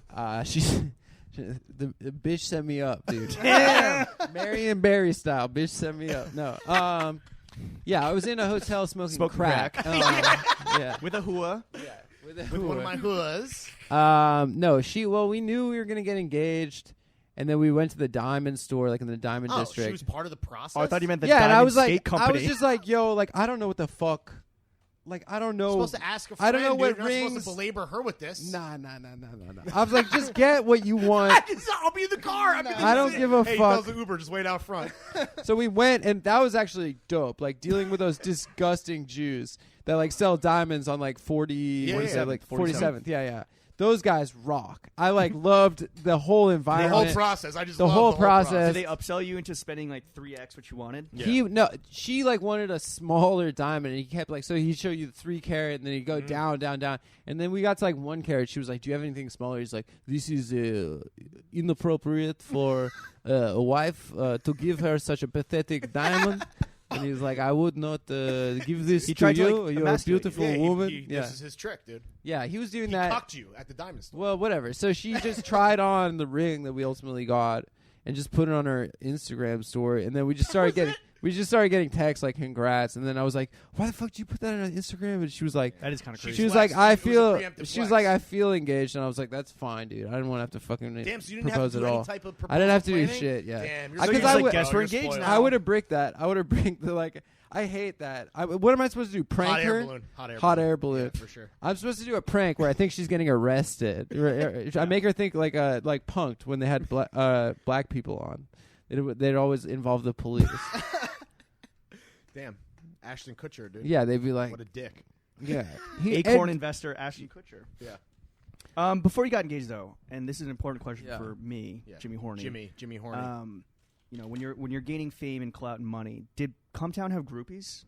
The bitch set me up, dude. Damn. Marion Barry style. Bitch set me up. No. Yeah, I was in a hotel smoking Smoking crack. crack. Yeah. With a hua. Yeah. With one of my hoods. No, we knew we were gonna get engaged, and then we went to the diamond store, like in the diamond district. She was part of the process. Oh, I thought you meant the and diamond I was skate like, company. I was just like, yo, like I don't know what the fuck. Like I don't know. You're supposed to ask a friend. I don't know what You're rings. not supposed to belabor her with this. Nah. I was like, just get what you want. I'll be in the car. I don't give a fuck. He fuck. tells the Uber, just wait out front. So we went, and that was actually dope. Like dealing with those disgusting Jews that like sell diamonds on like 47th. Yeah. Those guys rock. I like loved the whole environment. The whole process. I just love the whole process. Did they upsell you into spending like 3x what you wanted? Yeah. She like wanted a smaller diamond, and he kept like, so he'd show you the 3 carat, and then he'd go down, and then we got to like 1 carat. She was like, "Do you have anything smaller?" He's like, "This is inappropriate for a wife to give her such a pathetic diamond." And he's like, "I would not give this to you. You're a beautiful woman." This is his trick, dude. Yeah, he was doing He that. cucked you at the diamond store. Well, whatever. So she just tried on the ring that we ultimately got and just put it on her Instagram story, and then we just started getting texts like congrats, and then I was like, "Why the fuck did you put that on Instagram?" And she was like, That is kind of crazy. "She was like, I feel engaged," and I was like, "That's fine, dude. I didn't want to have to fucking Damn, so you didn't propose have to do at any all. type of I didn't have to proposal do shit. Yeah, Damn, So you're just like, guess we're engaged now. I would have bricked that. I would have bricked the like. I hate that. What am I supposed to do? Prank her? Hot air balloon. Yeah, for sure. I'm supposed to do a prank where I think she's getting arrested. I make her think like Punk'd when they had black people on. They'd always involve the police. Damn, Ashton Kutcher, dude. Yeah, they'd be like, what a dick. Yeah, Acorn investor Ashton Kutcher. Yeah. Before you got engaged, though, and this is an important question for me, Yeah. Jimmy Horny. Jimmy Horny. You know, when you're gaining fame and clout and money, did Cumtown have groupies?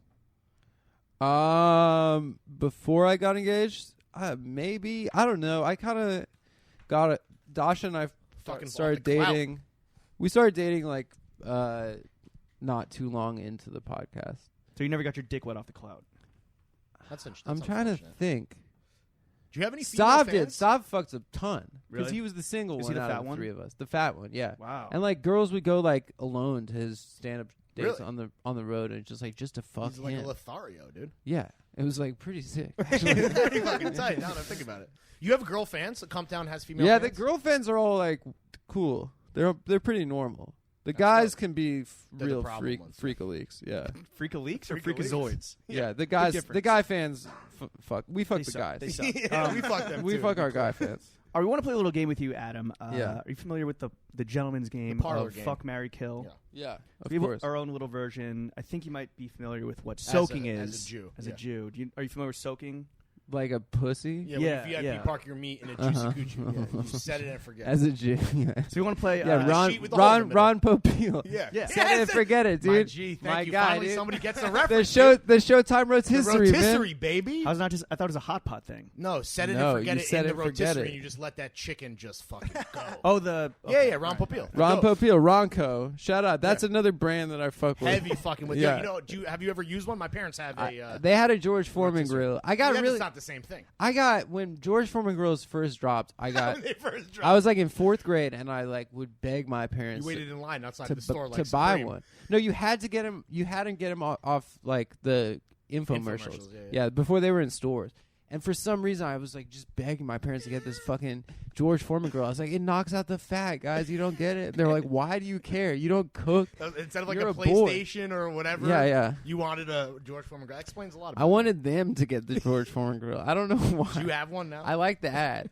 Before I got engaged, maybe. I don't know. I kind of got it. Dasha and I started dating. We started dating like not too long into the podcast. So you never got your dick wet off the clout? That's I'm trying to think. Do you have any female fans? Stav fucks a ton. Because Really? he was the single Is one he the out fat of the one? 3 of us. The fat one, yeah. Wow. And like girls would go like alone to his stand-up dates Really? on the road, and just to fuck He's like him. a Lothario, dude. Yeah, it was like pretty sick. Pretty fucking tight. Now that I think about it. You have girl fans? So Cumtown has female Yeah, fans? the girl fans are all like cool. They're pretty normal. The guys can be They're the real problem ones. freakaleaks. Yeah, Freakaleaks or Freakazoids? freakazoids? yeah. The difference. guy fans fuck. We fuck They the suck. guys. They suck. Yeah, we fuck them We too. fuck our guy fans. All right, we want to play a little game with you, Adam. Yeah. Are you familiar with the gentleman's game parlor of game. Fuck, Marry, Kill? Yeah. Yeah, of We have course. our own little version. I think you might be familiar with what soaking is. As a Jew. As a Jew. Are you familiar with soaking? Like a pussy. Yeah, Yeah, when you VIP yeah. park your meat in a juicy Gucci. Yeah, you set it and forget. As a Jew. Yeah. So we want to play. Yeah, sheet with the hole in the Ron Popeil. Yeah. Yeah. Set it and forget it, dude. My G, thank My you. guy, Finally dude. somebody gets a The reference. Showtime rotisserie, the rotisserie, man. baby. I thought it was a hot pot thing. No, set it No, and forget you it set in it, the forget rotisserie, it. and you just let that chicken just fucking go. Oh, the yeah, Ron Popeil. Ron Go. Popeil, Ronco. Shout out. That's another brand that I fuck with. Heavy fucking with. Yeah. Yeah. You know, have you ever used one? My parents have a. They had a George Foreman rotisserie. grill. I got Yeah, really. It's not the same thing. I got when George Foreman grills first dropped. I got. When they first dropped. I was like in 4th grade, and I like would beg my parents You waited in line outside to, the store to like buy Supreme. one. No, you had to get him. You had to get him off like the infomercials. Yeah. Before they were in stores. And for some reason, I was like just begging my parents to get this fucking George Foreman grill. I was like, it knocks out the fat, guys. You don't get it. They're like, why do you care? You don't cook. Instead of like You're a a boy. PlayStation or whatever. Yeah. You wanted a George Foreman grill. That explains a lot. About I wanted them to get the George Foreman grill. I don't know why. Do you have one now? I like the ad.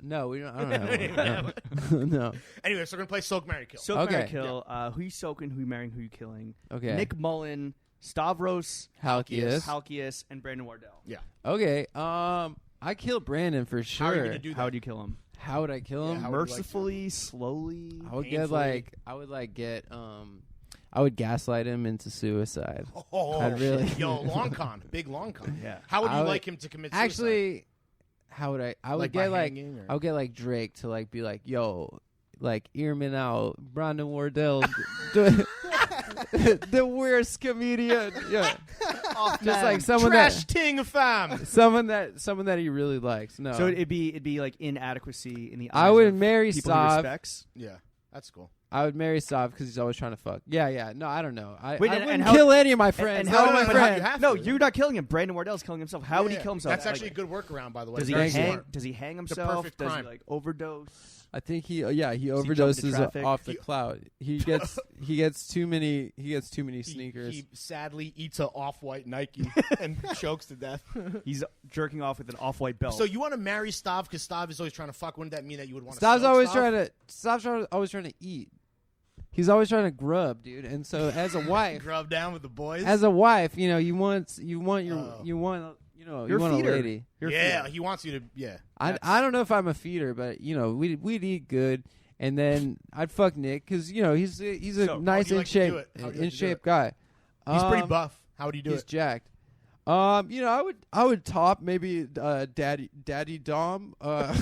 No, we don't. I don't have one. No. Anyway, so we're gonna play Soak, Marry, Kill. Soak, Okay. Marry, Kill. Who you soaking? Who you marrying? Who you killing? Okay. Nick Mullen, Stavros Halkias. and Brandon Wardell. Yeah. Okay. I killed Brandon for sure. How are you gonna do that? How would you kill him? How would I kill him? Yeah, how would you like to? Mercifully, slowly. I would Painfully. I would gaslight him into suicide. Oh, I'd really- yo, long con, big long con. Yeah. How would you I would- like him to commit suicide? Actually, how would I? I would Like get by like hanging, or- I would get like Drake to like be like, yo, like Earman out, Brandon Wardell, the worst comedian. Yeah, just like someone trash ting fam. someone that he really likes. No, So it'd be like inadequacy in the eyes I would of marry people he Stav. respects. Yeah, that's cool. I would marry Stav because he's always trying to fuck. Yeah. No, I don't know. I wouldn't how, kill any of my friends. How my friends? No, you're not killing him. Brandon Wardell's killing himself. How would he kill himself? That's actually a good workaround, by the way. Does he hang himself? Does he like overdose? I think he overdoses off the cloud. He gets too many sneakers. He sadly eats an off-white Nike and chokes to death. He's jerking off with an off-white belt. So you want to marry Stav because Stav is always trying to fuck? Wouldn't that mean that you would want to? Stav's always trying to eat. He's always trying to grub, dude. And so as a wife, grub down with the boys. As a wife, you want a lady. He wants you to. Yeah, I don't know if I'm a feeder, but we'd eat good, and then I'd fuck Nick because he's a nice in shape guy. He's pretty buff. How would you do it? He's jacked. I would top maybe Daddy Dom. How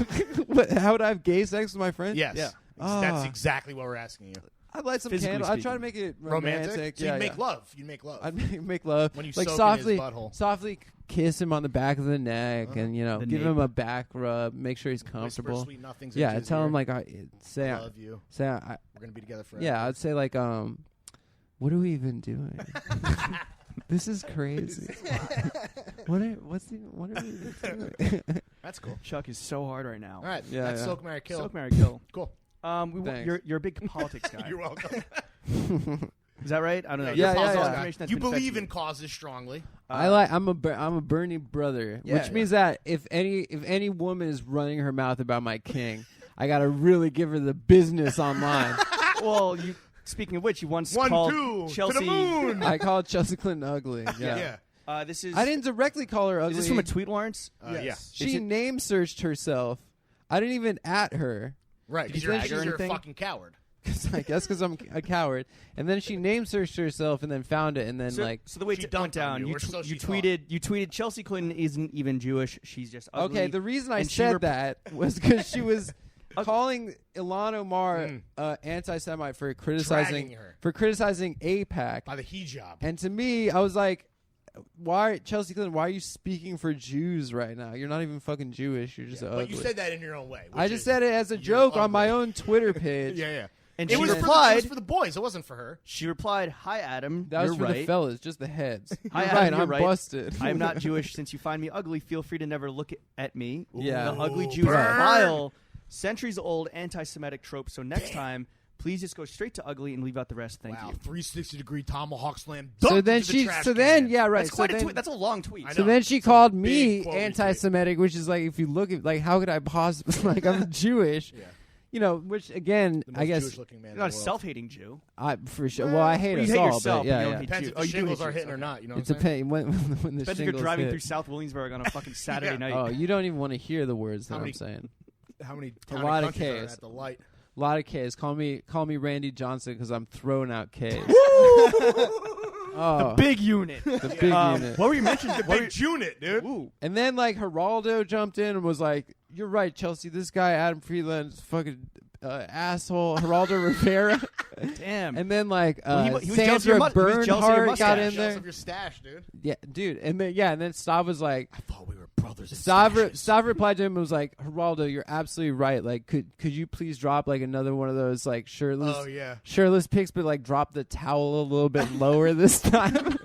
would I have gay sex with my friend? Yes. Yeah. That's exactly what we're asking you. I'd light some candles. I'd try to make it romantic. So you'd make love. You'd make love. I'd make love. When you like soak in his butthole. softly kiss him on the back of the neck, and give him a back rub. Make sure he's comfortable. Whisper sweet nothings. Yeah, tell him like say I love you. We're gonna be together forever. Yeah, I'd say like what are we even doing? This is crazy. What are we even doing? That's cool. Chuck is so hard right now. All right, that's Soak, Marry, Kill. Soak, Marry, Kill. Cool. You're a big politics guy. You're welcome. Is that right? I don't know. Yeah. You believe in causes strongly. I'm a Bernie brother, which means that if any woman is running her mouth about my king, I gotta really give her the business online. Well, speaking of which, you once called Chelsea. To the moon. I called Chelsea Clinton ugly. Yeah. This is. I didn't directly call her ugly. Is this from a tweet, Lawrence? Yes. She name searched herself. I didn't even at her. Right, because you're a fucking coward. I guess because I'm a coward. And then she name searched herself and then found it and then so the way it went down, you tweeted Chelsea Clinton isn't even Jewish. She's just ugly. Okay, the reason I said that was because she was calling Ilhan Omar anti-Semite for criticizing AIPAC by the hijab. And to me, I was like, Chelsea Clinton, why are you speaking for Jews right now? You're not even fucking Jewish. You're just ugly. But you said that in your own way. I just said it as a joke on my own Twitter page. Yeah. And it was for the boys. It wasn't for her. She replied, "Hi, Adam. That was for the fellas, just the heads. Hi, Adam, right, I'm busted. I am not Jewish. Since you find me ugly, feel free to never look at me. Yeah. The ugly Jews are vile, centuries-old anti-Semitic trope. So next time, please just go straight to ugly and leave out the rest. Thank you. 360-degree tomahawk slam. That's quite a tweet. That's a long tweet. So then she called me anti-Semitic, which is like, if you look at how could I possibly I'm Jewish? Yeah. Which again, I guess you're not a self-hating Jew. For sure. Well, I hate us all, but yeah. Depends if the shingles are hitting or not. You know, it's a pain when the shingles if you're driving through South Williamsburg on a fucking Saturday night. Oh, you don't even want to hear the words that I'm saying. How many? A lot of K's. At the light. A lot of K's. Call me Randy Johnson because I'm throwing out K's. The big unit. The big unit. What were you mentioning? The big unit, dude. Ooh. And then Geraldo jumped in and was like, "You're right, Chelsea. This guy Adam Friedland is fucking asshole." Geraldo Rivera. Damn. And then he was Sandra Bernhardt got in there. there. Of your stash, dude. Yeah, dude. And then Stav was like, "I thought we were brothers." Stav replied to him and was like, "Geraldo, you're absolutely right. Like, could you please drop another one of those shirtless pics, but drop the towel a little bit lower this time."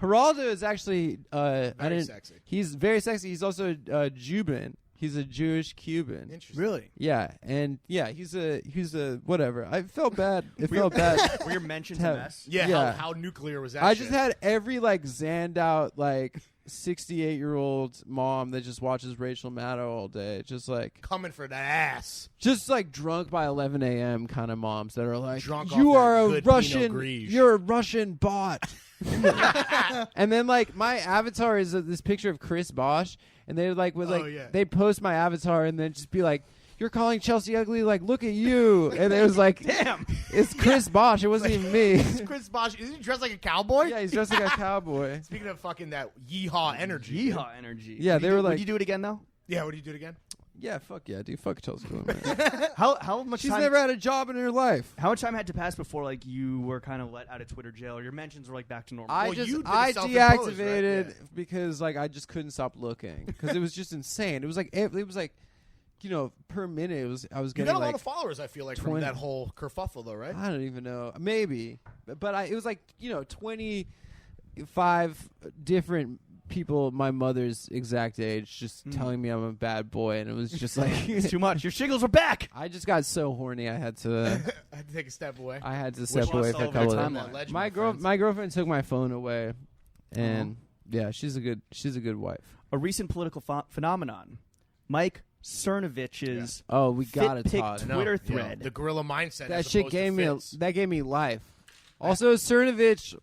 Geraldo is actually very sexy. He's very sexy. He's also Cuban. He's a Jewish Cuban. Interesting. Really? Yeah, and he's a whatever. I felt bad. It felt bad. Were your mentions a mess? Yeah. How nuclear was that? I just had every zanned out 68-year-old mom that just watches Rachel Maddow all day, just coming for that ass. Just drunk by 11 a.m. kind of moms that are like, drunk you are a Pinot Russian, Gris. you're a Russian bot. And then my avatar is this picture of Chris Bosch, and they're they post my avatar and then just be like, "You're calling Chelsea ugly? Look at you!" And it was damn, it's Chris Bosch. It wasn't even me. It's Chris Bosch. Isn't he dressed like a cowboy? Yeah, he's dressed like a cowboy. Speaking of fucking that yeehaw energy. Yeah, they were would you do it again though? Yeah, would you do it again? Yeah, fuck yeah, dude. Fuck Chelsea. How much? She's time, never had a job in her life. How much time had to pass before you were kind of let out of Twitter jail, or your mentions were back to normal? I deactivated because I just couldn't stop looking because it was just insane. It was per minute I was You getting got a like lot of followers, I feel like, 20. from that whole kerfuffle, though, right? I don't even know. Maybe. But it was like, 25 different people my mother's exact age just telling me I'm a bad boy, and it was just like it's too much. Your shingles are back. I just got so horny I had to I had to take a step away. I had to step away for a couple of days. My girlfriend took my phone away, and yeah, she's a good wife. A recent political phenomenon. Mike Cernovich's we gotta talk. Twitter thread. The gorilla mindset. That shit gave me life. Also, Cernovich,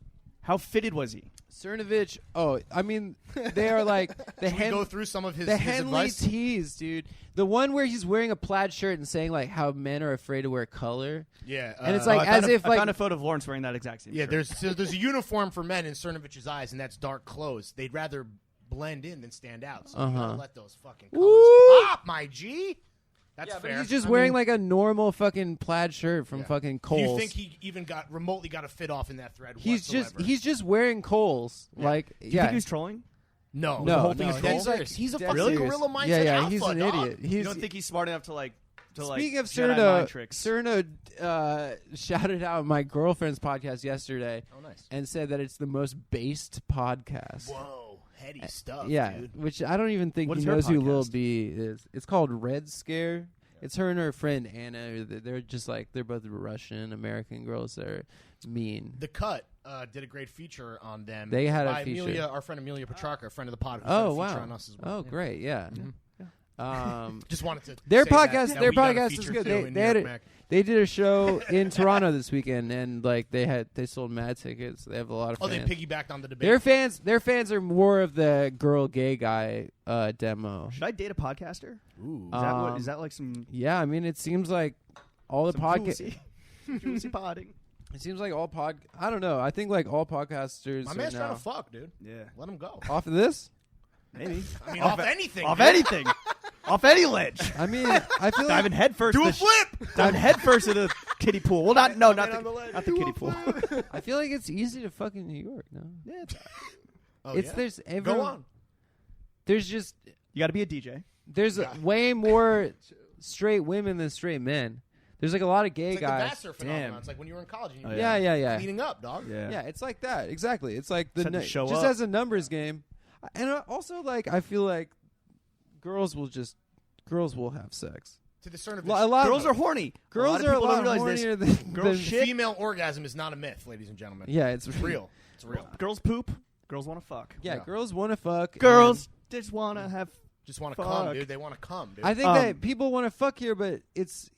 how fitted was he? Cernovich, I mean, they are like the go through some of his Henley advice? tees, dude. The one where he's wearing a plaid shirt and saying like how men are afraid to wear color. Yeah, and it's like I found a photo of Lawrence wearing that exact same. Yeah, shirt. there's a uniform for men in Cernovich's eyes, and that's dark clothes. They'd rather blend in than stand out. So you gotta let those fucking colors pop, my G. That's fair. But he's just wearing like a normal fucking plaid shirt from fucking Kohl's. Do you think he even remotely got a fit off in that thread? He's just wearing Kohl's. Yeah. Like, Do you think he was trolling? No, the whole thing is he's a fucking serious. gorilla mindset. Yeah, alpha, he's an dog. idiot. You don't think he's smart enough to Speaking of Jedi mind tricks? Cerno shouted out my girlfriend's podcast yesterday. Oh, nice. And said that it's the most based podcast. Whoa, heady stuff. Yeah, dude. which I don't even think What he is her knows who podcast? Lil B is. It's called Red Scare. It's her and her friend Anna. They're just like they're both Russian American girls that are mean. The Cut did a great feature on them. They had a by feature. Amelia, our friend Amelia Petrarca, a friend of the pod. Who Oh did a feature wow! on us as well. Oh great, yeah. Just wanted to Their say podcast, that their we got a podcast is feature good. too in They New had York it. Mac. They did a show in Toronto this weekend, and like they sold mad tickets. They have a lot of Oh, fans. they piggybacked on the debate. Their fans are more of the girl gay guy demo. Should I date a podcaster? Ooh. Is that like some? Yeah, I mean, it seems like all the podcasts. Juicy podding. It seems like all I don't know. I think like all podcasters. My right man's now, trying to fuck, dude. Yeah. Let him go. off of this. Maybe. I mean, off anything. Off dude. anything. Off any ledge. I mean, I feel like Diving headfirst. Do a flip. Diving headfirst to the kiddie pool. Well, not on the the kiddie pool. I feel like it's easy to fuck in New York. No, Yeah, it's Oh, it's yeah? there's Go everyone. on. There's just you got to be a DJ. there's way more straight women than straight men. There's like a lot of gay It's like guys. the Vassar phenomenon. Damn. It's like when you were in college and you Oh, were yeah. cleaning up, dog. Yeah, it's like that. Exactly. It's like Just had to show just up. as a numbers game. And also like I feel like girls will have sex. To the certain A lot Girls of, are horny. girls a lot are of a people lot don't realize hornier this. than Girls shit. Female orgasm is not a myth, ladies and gentlemen. Yeah, it's It's real. It's real. Girls poop. Girls want to fuck. Yeah, Yeah. girls want to fuck. Girls just want to have. Just want to Fuck. come, dude. They want to come, dude. I think Um, that people want to fuck here, but it's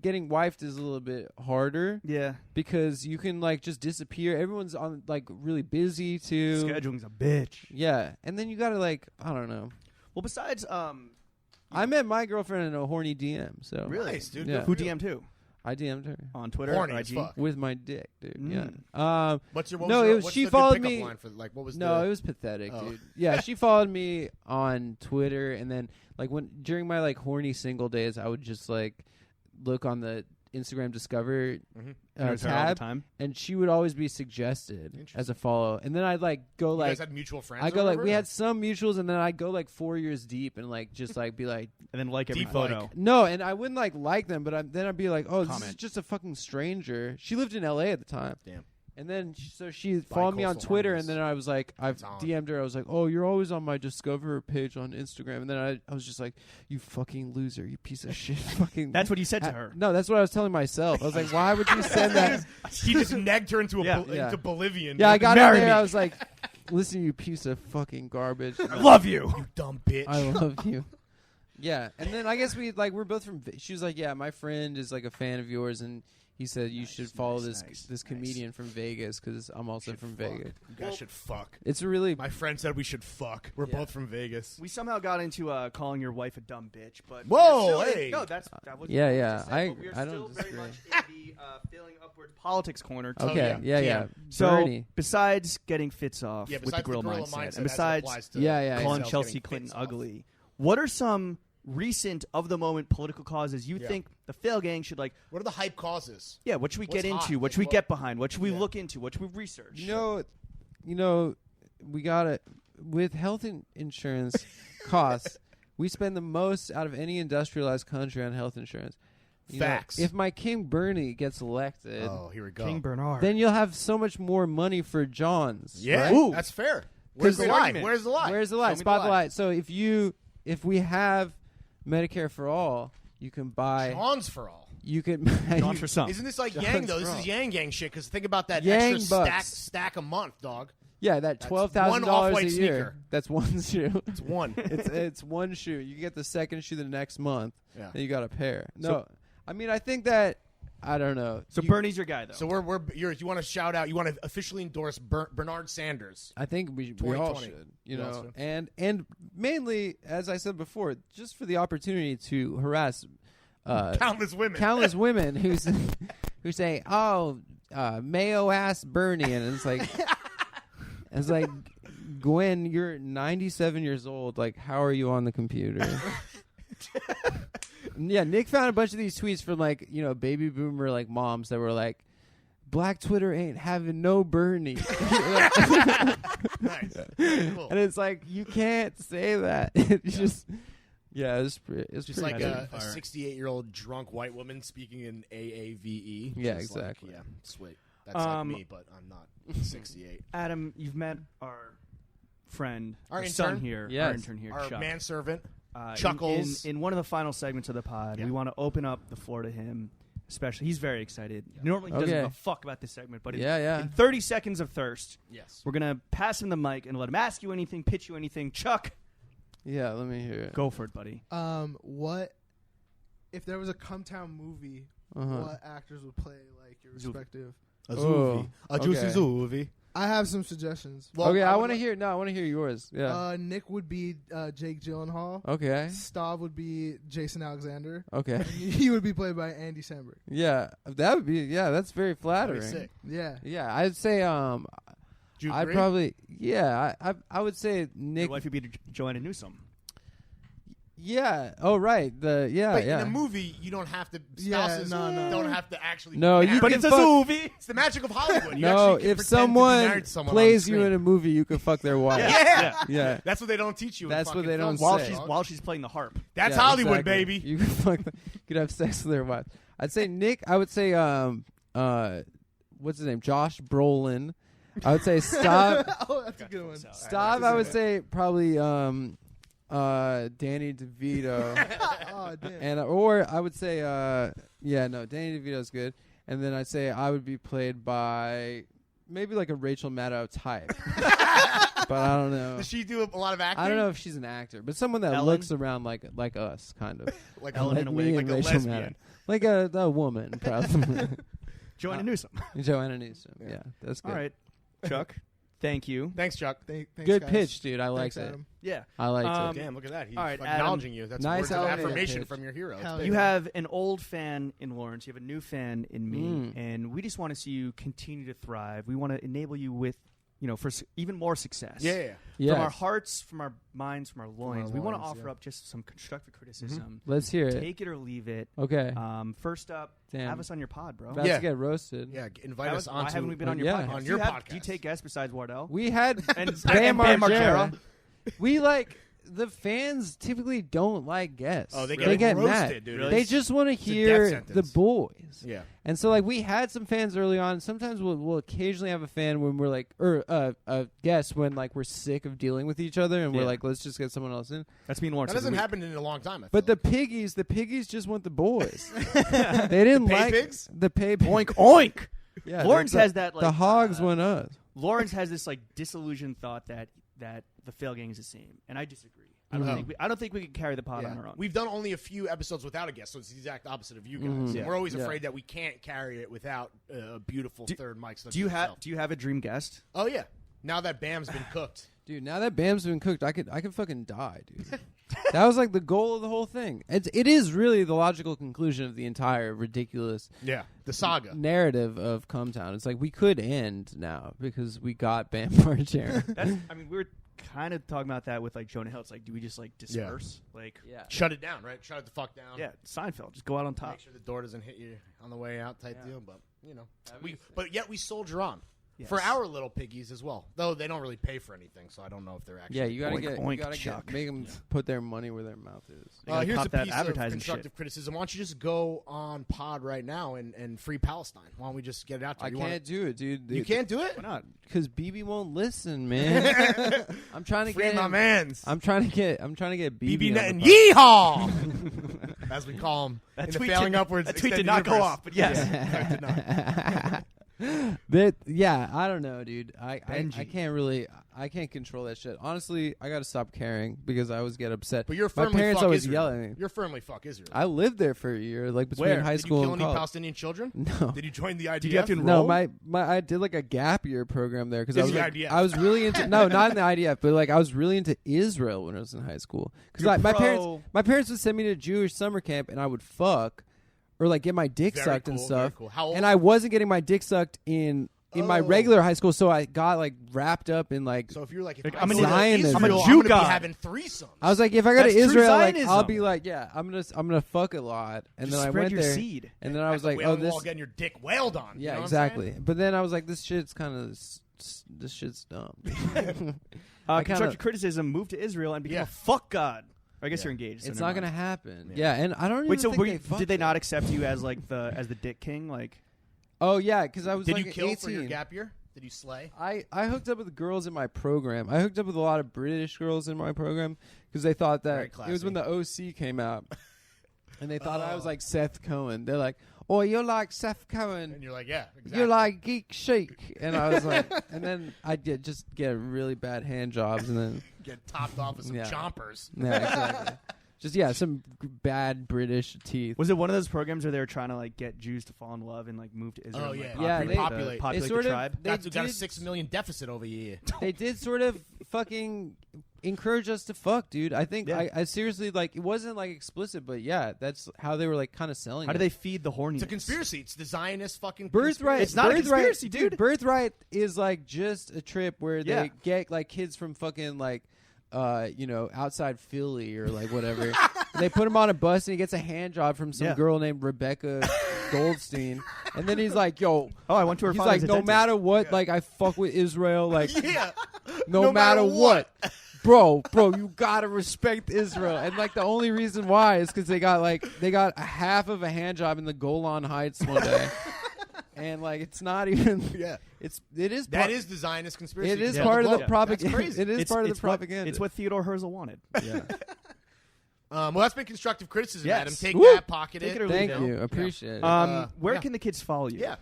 getting wifed is a little bit harder Yeah. because you can like just disappear. Everyone's on like really busy too. Scheduling's a bitch. Yeah, and then you gotta like I don't know. Well, besides, I met my girlfriend in a horny DM. So really, Nice, dude. Yeah. who DM'd who I DM'd her on Twitter Horny or as IG? fuck. with my dick, dude. Mm. Yeah. What's your No, what's she the good followed pickup me- line for like what was No, the it was pathetic, Oh. dude. Yeah, she followed me on Twitter, and then like during my like horny single days, I would just like look on the Instagram Discover There's her all the tab, time. and she would always be suggested as a follow. And then I'd like go you like guys had mutual friends? I or go like whatever? we had some mutuals, and then I'd go like 4 years deep and like just like be like And then like every Deep photo. like. no, and I wouldn't like them, but then I'd be like, oh, this is Comment. just a fucking stranger. She lived in LA at the time. Damn. And then she followed me on Bi-coastal Twitter, harmonies. and then I was like, I've It's on. DM'd her. I was like, oh, you're always on my Discover page on Instagram. And then I was just like, you fucking loser, you piece of shit. Fucking. That's what you said to her. No, that's what I was telling myself. I was like, why would you send that? He just negged her into Yeah. into Bolivian. Yeah, I dude. got in Marry there. me. I was like, listen, you piece of fucking garbage. I love you. You dumb bitch. I love you. Yeah, and then I guess we're both from. She was like, yeah, my friend is like a fan of yours, and he said you should follow this comedian from Vegas because I'm also from Vegas. You guys should fuck. It's a really My friend said we should fuck. We're both from Vegas. We somehow got into calling your wife a dumb bitch, but Whoa, we're still hey. no, that was Yeah, what we yeah, just said, I- but we are I still don't very disagree. much in the failing upwards politics corner. Too. okay. yeah. Yeah. So Bernie. besides getting fits off Yeah, with besides the gorilla gorilla mindset, as and it besides applies to Yeah, calling incels Chelsea getting Clinton fits off. ugly, what are some recent of the moment political causes you Yeah. think the fail gang should like? What are the hype causes? Yeah, what should we get What's hot? into? What should we Like, get behind? What should we Yeah. look into? What should we research? You know, we got it with health insurance costs. We spend the most out of any industrialized country on health insurance. Facts. If my King Bernie gets elected, oh, here we go. King Bernard. then you'll have so much more money for Johns. Yeah, right? that's fair. Where's the lie? Where's the lie? Where's the lie? Spot the lie. So if we have Medicare for all, you can buy John's for all. You can John for some. Isn't this like John's Yang though? This for all. is Yang Gang shit. Because think about that Yang extra bucks. stack a month, dog. Yeah, that That's $12,000 one a off-white year. sneaker. That's one shoe. It's one. it's one shoe. You get the second shoe the next month. Yeah. Then you got a pair. No, So- I mean I think that I don't know. So Bernie's your guy, though. So you want to shout out? You want to officially endorse Bernard Sanders? I think we all 2020. should, We all should. and mainly, as I said before, just for the opportunity to harass Countless women. countless women who say, "Oh, Mayo ass Bernie," and it's like, Gwen, you're 97 years old. Like, how are you on the computer? Yeah, Nick found a bunch of these tweets from baby boomer moms that were like, Black Twitter ain't having no Bernie. Nice. Cool. And it's like, you can't say that. It's just, it's Just pretty like good. a 68-year-old drunk white woman speaking in AAVE. Yeah, Just like, exactly. yeah, sweet. That's like me, but I'm not 68. Adam, you've met our friend, Our son intern? here, Yes. our intern here, Our Chuck. manservant. In- Chuckles. In one of the final segments of the pod, Yeah. we want to open up the floor to him. Especially, he's very excited. Normally, he doesn't Okay. give a fuck about this segment, but Yeah. in 30 seconds of thirst, Yes. we're gonna pass him the mic and let him ask you anything, pitch you anything. Chuck, Yeah, let me hear it. go for it, buddy. What if there was a Cumtown movie? Uh-huh. What actors would play your Zuvi. respective? A Oh, A juicy okay. zoovie. I have some suggestions. Well, Okay, I would want to li- hear. No, I want to hear yours. Yeah. Nick would be Jake Gyllenhaal. Okay. Stav would be Jason Alexander. Okay. And he would be played by Andy Samberg. Yeah, that would be. Yeah, that's very That'd flattering. be sick. Yeah. Yeah, I'd say. Do you I'd agree? probably. Yeah, I would say Your Nick. wife would be Joanna Newsom. Yeah. Oh, right. But Yeah. in a movie, you don't have to. Spouses no. don't have to actually. No, be you married. But can it's a fuck- movie. It's the magic of Hollywood. You No, actually can if pretend to be someone married to someone plays on you screen. in a movie, you can fuck their wife. Yeah. Yeah. That's what they don't teach you. in That's what fucking they don't films, say. dog. While she's playing the harp. That's Yeah, Hollywood, exactly. baby. You could have sex with their wife. I'd say Nick. I would say what's his name? Josh Brolin. I would say Stav. Oh, that's a good one. Stav. I would say probably Danny DeVito. Oh, damn. And or I would say Danny DeVito's good. And then I'd say I would be played by maybe like a Rachel Maddow type. But I don't know. Does she do a lot of acting? I don't know if she's an actor, but someone that Ellen? looks around like us, kind of. Like Ellen like in a me wig, and like a Rachel lesbian. Maddow. Like a woman, probably. Joanna Newsom. Joanna Newsom. Yeah, that's good. All right, Chuck. Thank you. Thanks, Chuck. Thanks, Good guys. pitch, dude. I Thanks, liked it. Adam. Yeah. I liked it. Damn, look at that. He's all right, acknowledging you. That's Nice words of elevator affirmation pitch. from your hero. It's Hell big. You have an old fan in Lawrence. You have a new fan in me, Mm. and we just want to see you continue to thrive. We want to enable you with, for even more success. Yeah. Yes. From our hearts, from our minds, from our loins. We want to loins, offer yeah. up just some constructive criticism. Let's hear it. Take it or leave it. Okay. First up, Damn. have us on your pod, bro. About Yeah. to get roasted. Yeah, invite Why us onto. haven't we been on your Yeah. podcast? On Do your you have- podcast. Do you take guests besides Wardell? We had And Bam Bam Margera. Margera. We the fans typically don't like guests. Oh, they get get mad. roasted, dude. Really? They just want to a death hear sentence. the boys. Yeah. And so, we had some fans early on. Sometimes we'll occasionally have a fan when we're a guest when we're sick of dealing with each other, and we're Yeah. like, let's just get someone else in. That's me and Lawrence. That every hasn't week. happened in a long time. I But feel the piggies just want the boys. They didn't Pay like pigs? the pay Oink oink. Yeah, Lawrence the, has that. the hogs want went up. Lawrence has this disillusioned thought that the fail gang is the same, and I disagree. I don't Mhm. think I don't think we can carry the pod Yeah. on our own. We've done only a few episodes without a guest, so it's the exact opposite of you guys. Mhm. And we're always Yeah. afraid that we can't carry it without a beautiful third mic. do you have a dream guest? Oh yeah. Now that Bam's been cooked. Dude, now that Bam's been cooked, I could fucking die, dude. That was the goal of the whole thing. It is really the logical conclusion of the entire ridiculous Yeah. The saga. narrative of Cumtown. It's we could end now because we got Bam Margera. We were kind of talking about that with Jonah Hill. It's do we just disperse? Yeah. Shut it down, right? Shut it the fuck down. Yeah, Seinfeld. Just go out on top. Make sure the door doesn't hit you on the way out type deal. But That'd be sick. but yet we soldier on. Yes. For our little piggies as well. Though they don't really pay for anything, so I don't know if they're actually. Yeah, you gotta Oink, get make them put their money where their mouth is. Here's a that piece of advertising constructive shit. criticism. Why don't you just go on pod right now and free Palestine? Why don't we just get it out to I you? can't do it, dude. You can't do it? Why not? Because BB won't listen, man. I'm trying to Free get my him. mans. I'm trying to get BB. BB on Net and the pod. yeehaw, as we call him. That in the tweet failing did, upwards. that tweet did extended not go universe. off, but yes. Yeah, it did not. I don't know, dude. I Benji. can't really. I can't control that shit. Honestly, I got to stop caring because I always get upset. But you're My firmly parents fuck always Israel. yell at me. You're firmly fuck Israel. I lived there for a year, like between Where? high Did school you kill and any college. Palestinian children? No. Did you join the IDF? Did you have to No, enroll? I did like a gap year program there because In I was the like, IDF. I was really into no, not in the IDF, but like I was really into Israel when I was in high school because You're like, my pro- parents would send me to Jewish summer camp and I would fuck or like get my dick Very sucked cool, and very stuff. cool. How old? And I wasn't getting my dick sucked in my Oh. regular high school, so I got like wrapped up in like. So if you're like, if Like, I I'm go an to Zionist. Israel, I'm a I'm Jew gonna be god. having threesomes. I was like, if I go to That's true Israel, like, Zionism. I'll be like, yeah, I'm gonna fuck a lot, and Just then I spread went your there, seed. and then I was At the like, oh, Wailing this, Wall getting your dick wailed on. yeah, you know what I'm exactly. saying? But then I was like, this shit's kind of, this shit's dumb. I Constructive kinda- criticism, moved to Israel and became Yeah. a fuck god. I guess Yeah. you're engaged. so It's never not gonna mind. happen. Yeah. Yeah, and I don't even Wait, so think were they you, fucked did they it. not accept you as like the dick king? Like, Oh yeah, because I was Did like you kill 18. for your gap year? Did you slay? I hooked up with girls in my program. I hooked up with a lot of British girls in my program because they thought Very that it was when the classy. OC came out, and they thought I was like Seth Cohen. They're like, "Oh, you're like Seth Cohen. And you're like, yeah, exactly. You're like Geek Chic." And I was like, and then I did just get really bad hand jobs, and then get topped off with some Yeah. chompers. yeah, exactly. Just some bad British teeth. was it one of those programs where they were trying to like get Jews to fall in love and like move to Israel? Oh, and, yeah. like, Yeah, they- populate. populate They the sort of- tribe. they Got a did- 6 million deficit over a year. They did sort of fucking encourage us to fuck, dude. I think Yeah. I seriously like it wasn't like explicit, but yeah, that's how they were like kind of selling. How do it. they feed the horniness? It's a conspiracy. It's the Zionist fucking Birthright. It's not a Birthright, conspiracy, dude. Birthright is like just a trip where Yeah. they get like kids from fucking like, outside Philly or like whatever. And they put him on a bus and he gets a hand job from some Yeah. girl named Rebecca Goldstein. And then he's like, "Yo." Oh, I went to her He's father's like, a no dentist." matter what, like I fuck with Israel, like Yeah. no matter what. Bro, you gotta respect Israel, and like the only reason why is because they got a half of a hand job in the Golan Heights one day, and like it's not even. Yeah. It is. That is the Zionist conspiracy. It is Yeah. part of the That's propaganda. crazy. It is It's- part of it's the what- propaganda. It's what Theodore Herzl wanted. Yeah. Well, that's been constructive criticism, Yes. Adam. Take Woo! that, pocket Take it. it or leave Thank it. you. Appreciate it. Where yeah. can the kids follow you? Yeah.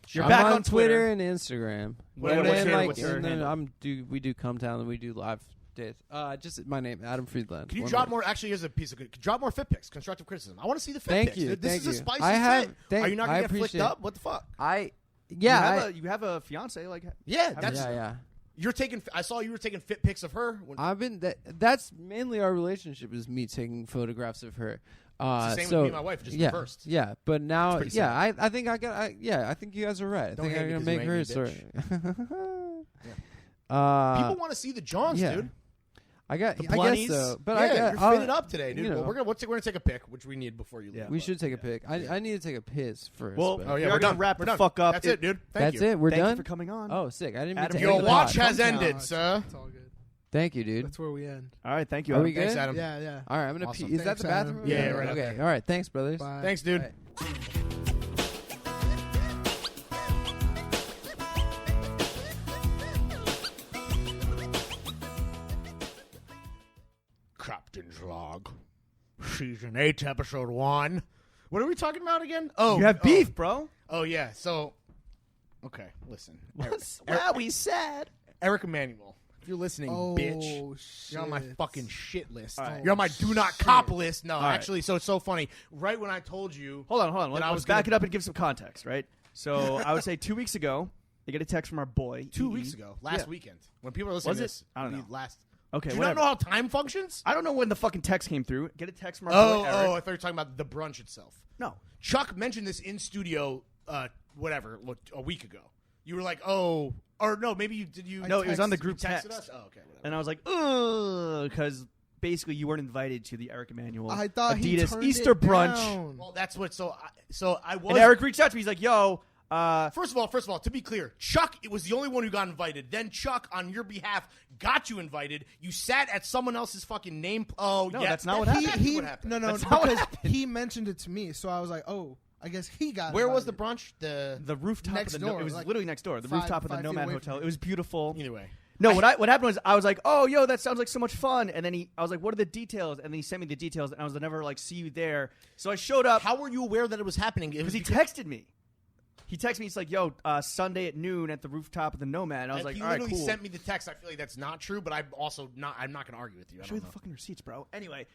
You're I'm back on on Twitter. and Instagram. What- and what's then, your- like, what's your and then handle? we do Cumtown and we do live days. Just my name, Adam Friedland. Can you One drop word. more? Actually, here's a piece of good. Drop more fit pics. Constructive criticism. I want to see the fit Thank pics. you, dude. This thank is a you. spicy I have- fit. thank- Are you not I gonna get flicked appreciate up? it. What the fuck? Yeah, you have a fiance. Like, Yeah, that's yeah. you're taking. I saw you were taking fit pics of her. When, I've been that's mainly our relationship is me taking photographs of her. it's the same so with me and my wife, just yeah, reversed. yeah. But now, pretty yeah, I think I think you guys are right. I Don't think hate I'm me gonna 'cause you make ain't her me, story. People want to see the Johns, yeah. dude. I guess Blunnies? so. But Yeah, you're I'll- fitted up today, dude. you know. Well, we're gonna take a pic, which we need before you leave. Yeah. we should take a pic. I need to take a piss first. Well, but- Oh yeah, We are we're gonna done. wrap we're the done. fuck up. That's it, dude. that's you. it. We're Thank done. you for coming on. Oh, sick! I didn't mean Adam, to Your Your end the watch pod. has No, ended, it's- sir. It's all good. Thank you, dude. That's where we end. All right, thank you. Are Adam. we good? Thanks, Adam. Yeah, yeah. All right, I'm gonna Awesome. pee. Is that Thanks, the bathroom? Adam. Yeah, right up Okay. there. All right. Thanks, brothers. Bye. Thanks, dude. All right. Captain's Log, Season 8, Episode 1. What are we talking about again? Oh, You have beef, bro. Oh, yeah. So, okay, listen. What's what we said? Eric Emanuel, if you're listening, bitch, Shit. you're on my fucking shit list. All right. You're on my do not cop list. No, right. actually, so it's so funny. Right when I told you. Hold on. that I was Let's back gonna- it up and give some context, right? So I would say 2 weeks ago, I get a text from our boy. 2 EE. weeks ago, last Yeah. weekend, when people are listening Was to it? this. I don't know. Last. Okay, Do you whatever. not know how time functions? I don't know when the fucking text came through. Get a text from our Oh, boy Eric. I thought you were talking about the brunch itself. No. Chuck mentioned this in studio, a week ago. You were like, oh, or no, maybe you did. You No, it was on the text- group you texted text. us? Oh, okay, whatever. And I was like, ugh, because basically you weren't invited to the Eric Emanuel I thought he Adidas turned Easter it brunch. down. Well, that's what. So I was. And Eric reached out to me. He's like, yo, First of all, to be clear, Chuck was the only one who got invited. Then Chuck, on your behalf, got you invited. You sat at someone else's fucking name. Oh, no, yeah, that's not what happened. No, because he mentioned it to me, so I was like, oh, I guess he got. Where was invited. the brunch? The rooftop next of the door. it was Like literally next door. The rooftop of the Nomad Hotel. It was beautiful. Either way. No, what happened was I was like, "Oh, yo, that sounds like so much fun." And then I was like, "What are the details?" And then he sent me the details, and I was like, "Never like see you there." So I showed up. How were you aware that it was happening? Because he texted me. He texted me. He's like, "Yo, Sunday at noon at the rooftop of the Nomad." And I was like, he "All right, literally cool." sent me the text. I feel like that's not true, but I'm not going to argue with you. Show me the fucking receipts, bro. Anyway,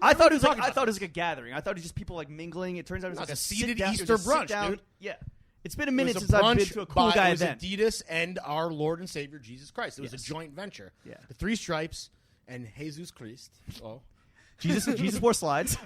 I thought it was like a gathering. I thought it was just people like mingling. It turns out it was like like a seated sit-down- Easter it was a brunch, sit-down- dude. Yeah, it's been a minute It was since I've been brunch to a cool by- guy it was event. Adidas and our Lord and Savior Jesus Christ. It was a Yes. joint venture. Yeah. The Three Stripes and Jesus Christ. Oh. Jesus wore slides.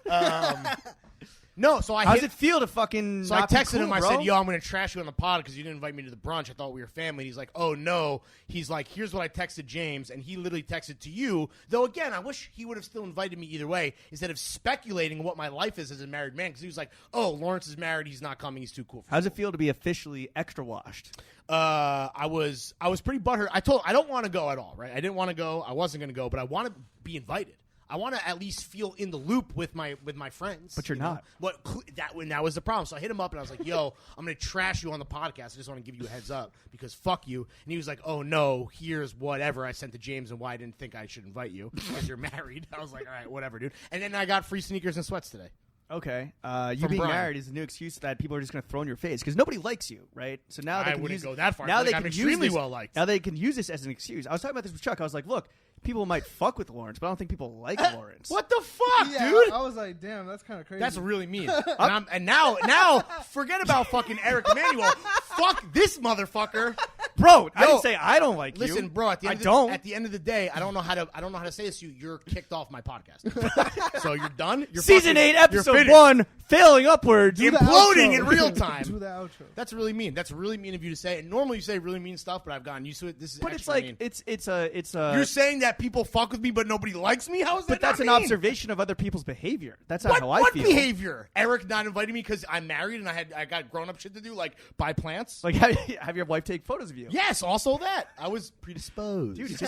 No, so I How hit, does it feel to fucking? So I not be texted cool, him. I bro? said, "Yo, I'm going to trash you on the pod because you didn't invite me to the brunch. I thought we were family." And he's like, "Oh no." He's like, "Here's what I texted James," and he literally texted to you. Though again, I wish he would have still invited me either way instead of speculating what my life is as a married man. Because he was like, "Oh, Lawrence is married. He's not coming. He's too cool for." How does it feel to be officially extra washed? I was pretty butthurt. I don't want to go at all. Right? I didn't want to go. I wasn't going to go, but I want to be invited. I want to at least feel in the loop with my friends. But you're not. What that was the problem. So I hit him up and I was like, "Yo, I'm going to trash you on the podcast. I just want to give you a heads up because fuck you." And he was like, "Oh no, here's whatever I sent to James and why I didn't think I should invite you because you're married." I was like, "All right, whatever, dude." And then I got free sneakers and sweats today. Okay, you From being Brian. married is a new excuse that people are just going to throw in your face because nobody likes you, right? So now they I can wouldn't use, go that far. Now I feel they like can I'm use extremely this, well liked. Now they can use this as an excuse. I was talking about this with Chuck. I was like, look, people might fuck with Lawrence, but I don't think people like Lawrence. What the fuck, Yeah, dude? I was like, damn, that's kind of crazy. That's really mean. And now, forget about fucking Eric Emanuel. Fuck this motherfucker, Bro, I Yo, didn't say I don't like you. Listen, bro. At the end At the end of the day, I don't know how to say this to you. You're kicked off my podcast. So you're done. You're Season 8, you're episode finished. 1, failing upwards. Do the imploding outro. in real time. Do the outro. That's really mean. That's really mean of you to say. And normally you say really mean stuff, but I've gotten used to it. This is But it's extra like mean. it's a. You're saying that people fuck with me, but nobody likes me. How is that? But that's not an mean? observation of other people's behavior. That's not What, how I what feel. behavior? Eric not inviting me because I'm married and I got grown up shit to do, like buy plants. Like have your wife take photos of you. Yes, also that I was predisposed. Dude,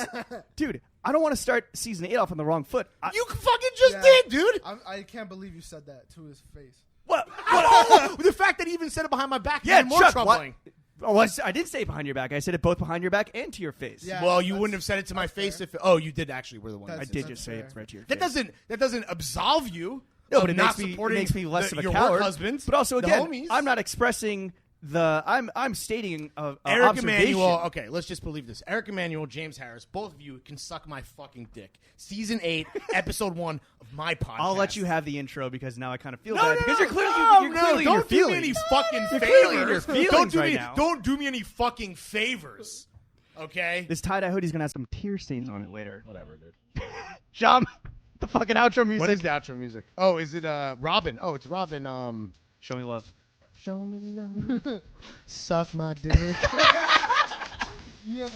dude, I don't want to start season 8 off on the wrong foot. You fucking just Yeah. did, dude. I can't believe you said that to his face. What? The fact that he even said it behind my back is Yeah, even more Chuck, troubling. Oh, I didn't say it behind your back. I said it both behind your back and to your face. Yeah. Well, you that's- wouldn't have said it to my that's face fair. if. Oh, you did actually. We're the one. I That's- did that's just say fair. it right to your That face. doesn't absolve you. No, of but it not makes supporting me less of a your coward. work husbands. But also, the again, homies. I'm not expressing the. I'm stating a Eric observation. Emanuel. Okay, let's just believe this. Eric Emanuel, James Harris, both of you can suck my fucking dick. Season 8, episode 1 of my podcast. I'll let you have the intro because now I kind of feel No, bad no, because no, you're clearly no, you're clearly in your don't do me feelings. any fucking You're favors. clearly in your feelings don't do right me. now. Don't do me any fucking favors. Okay. This tie-dye hoodie's gonna have some tear stains on it later. Whatever, dude. John, the fucking outro music. What is the outro music? Oh, is it Robin? Oh, it's Robin. Show me love. Show me love. Suck my dick. Yeah.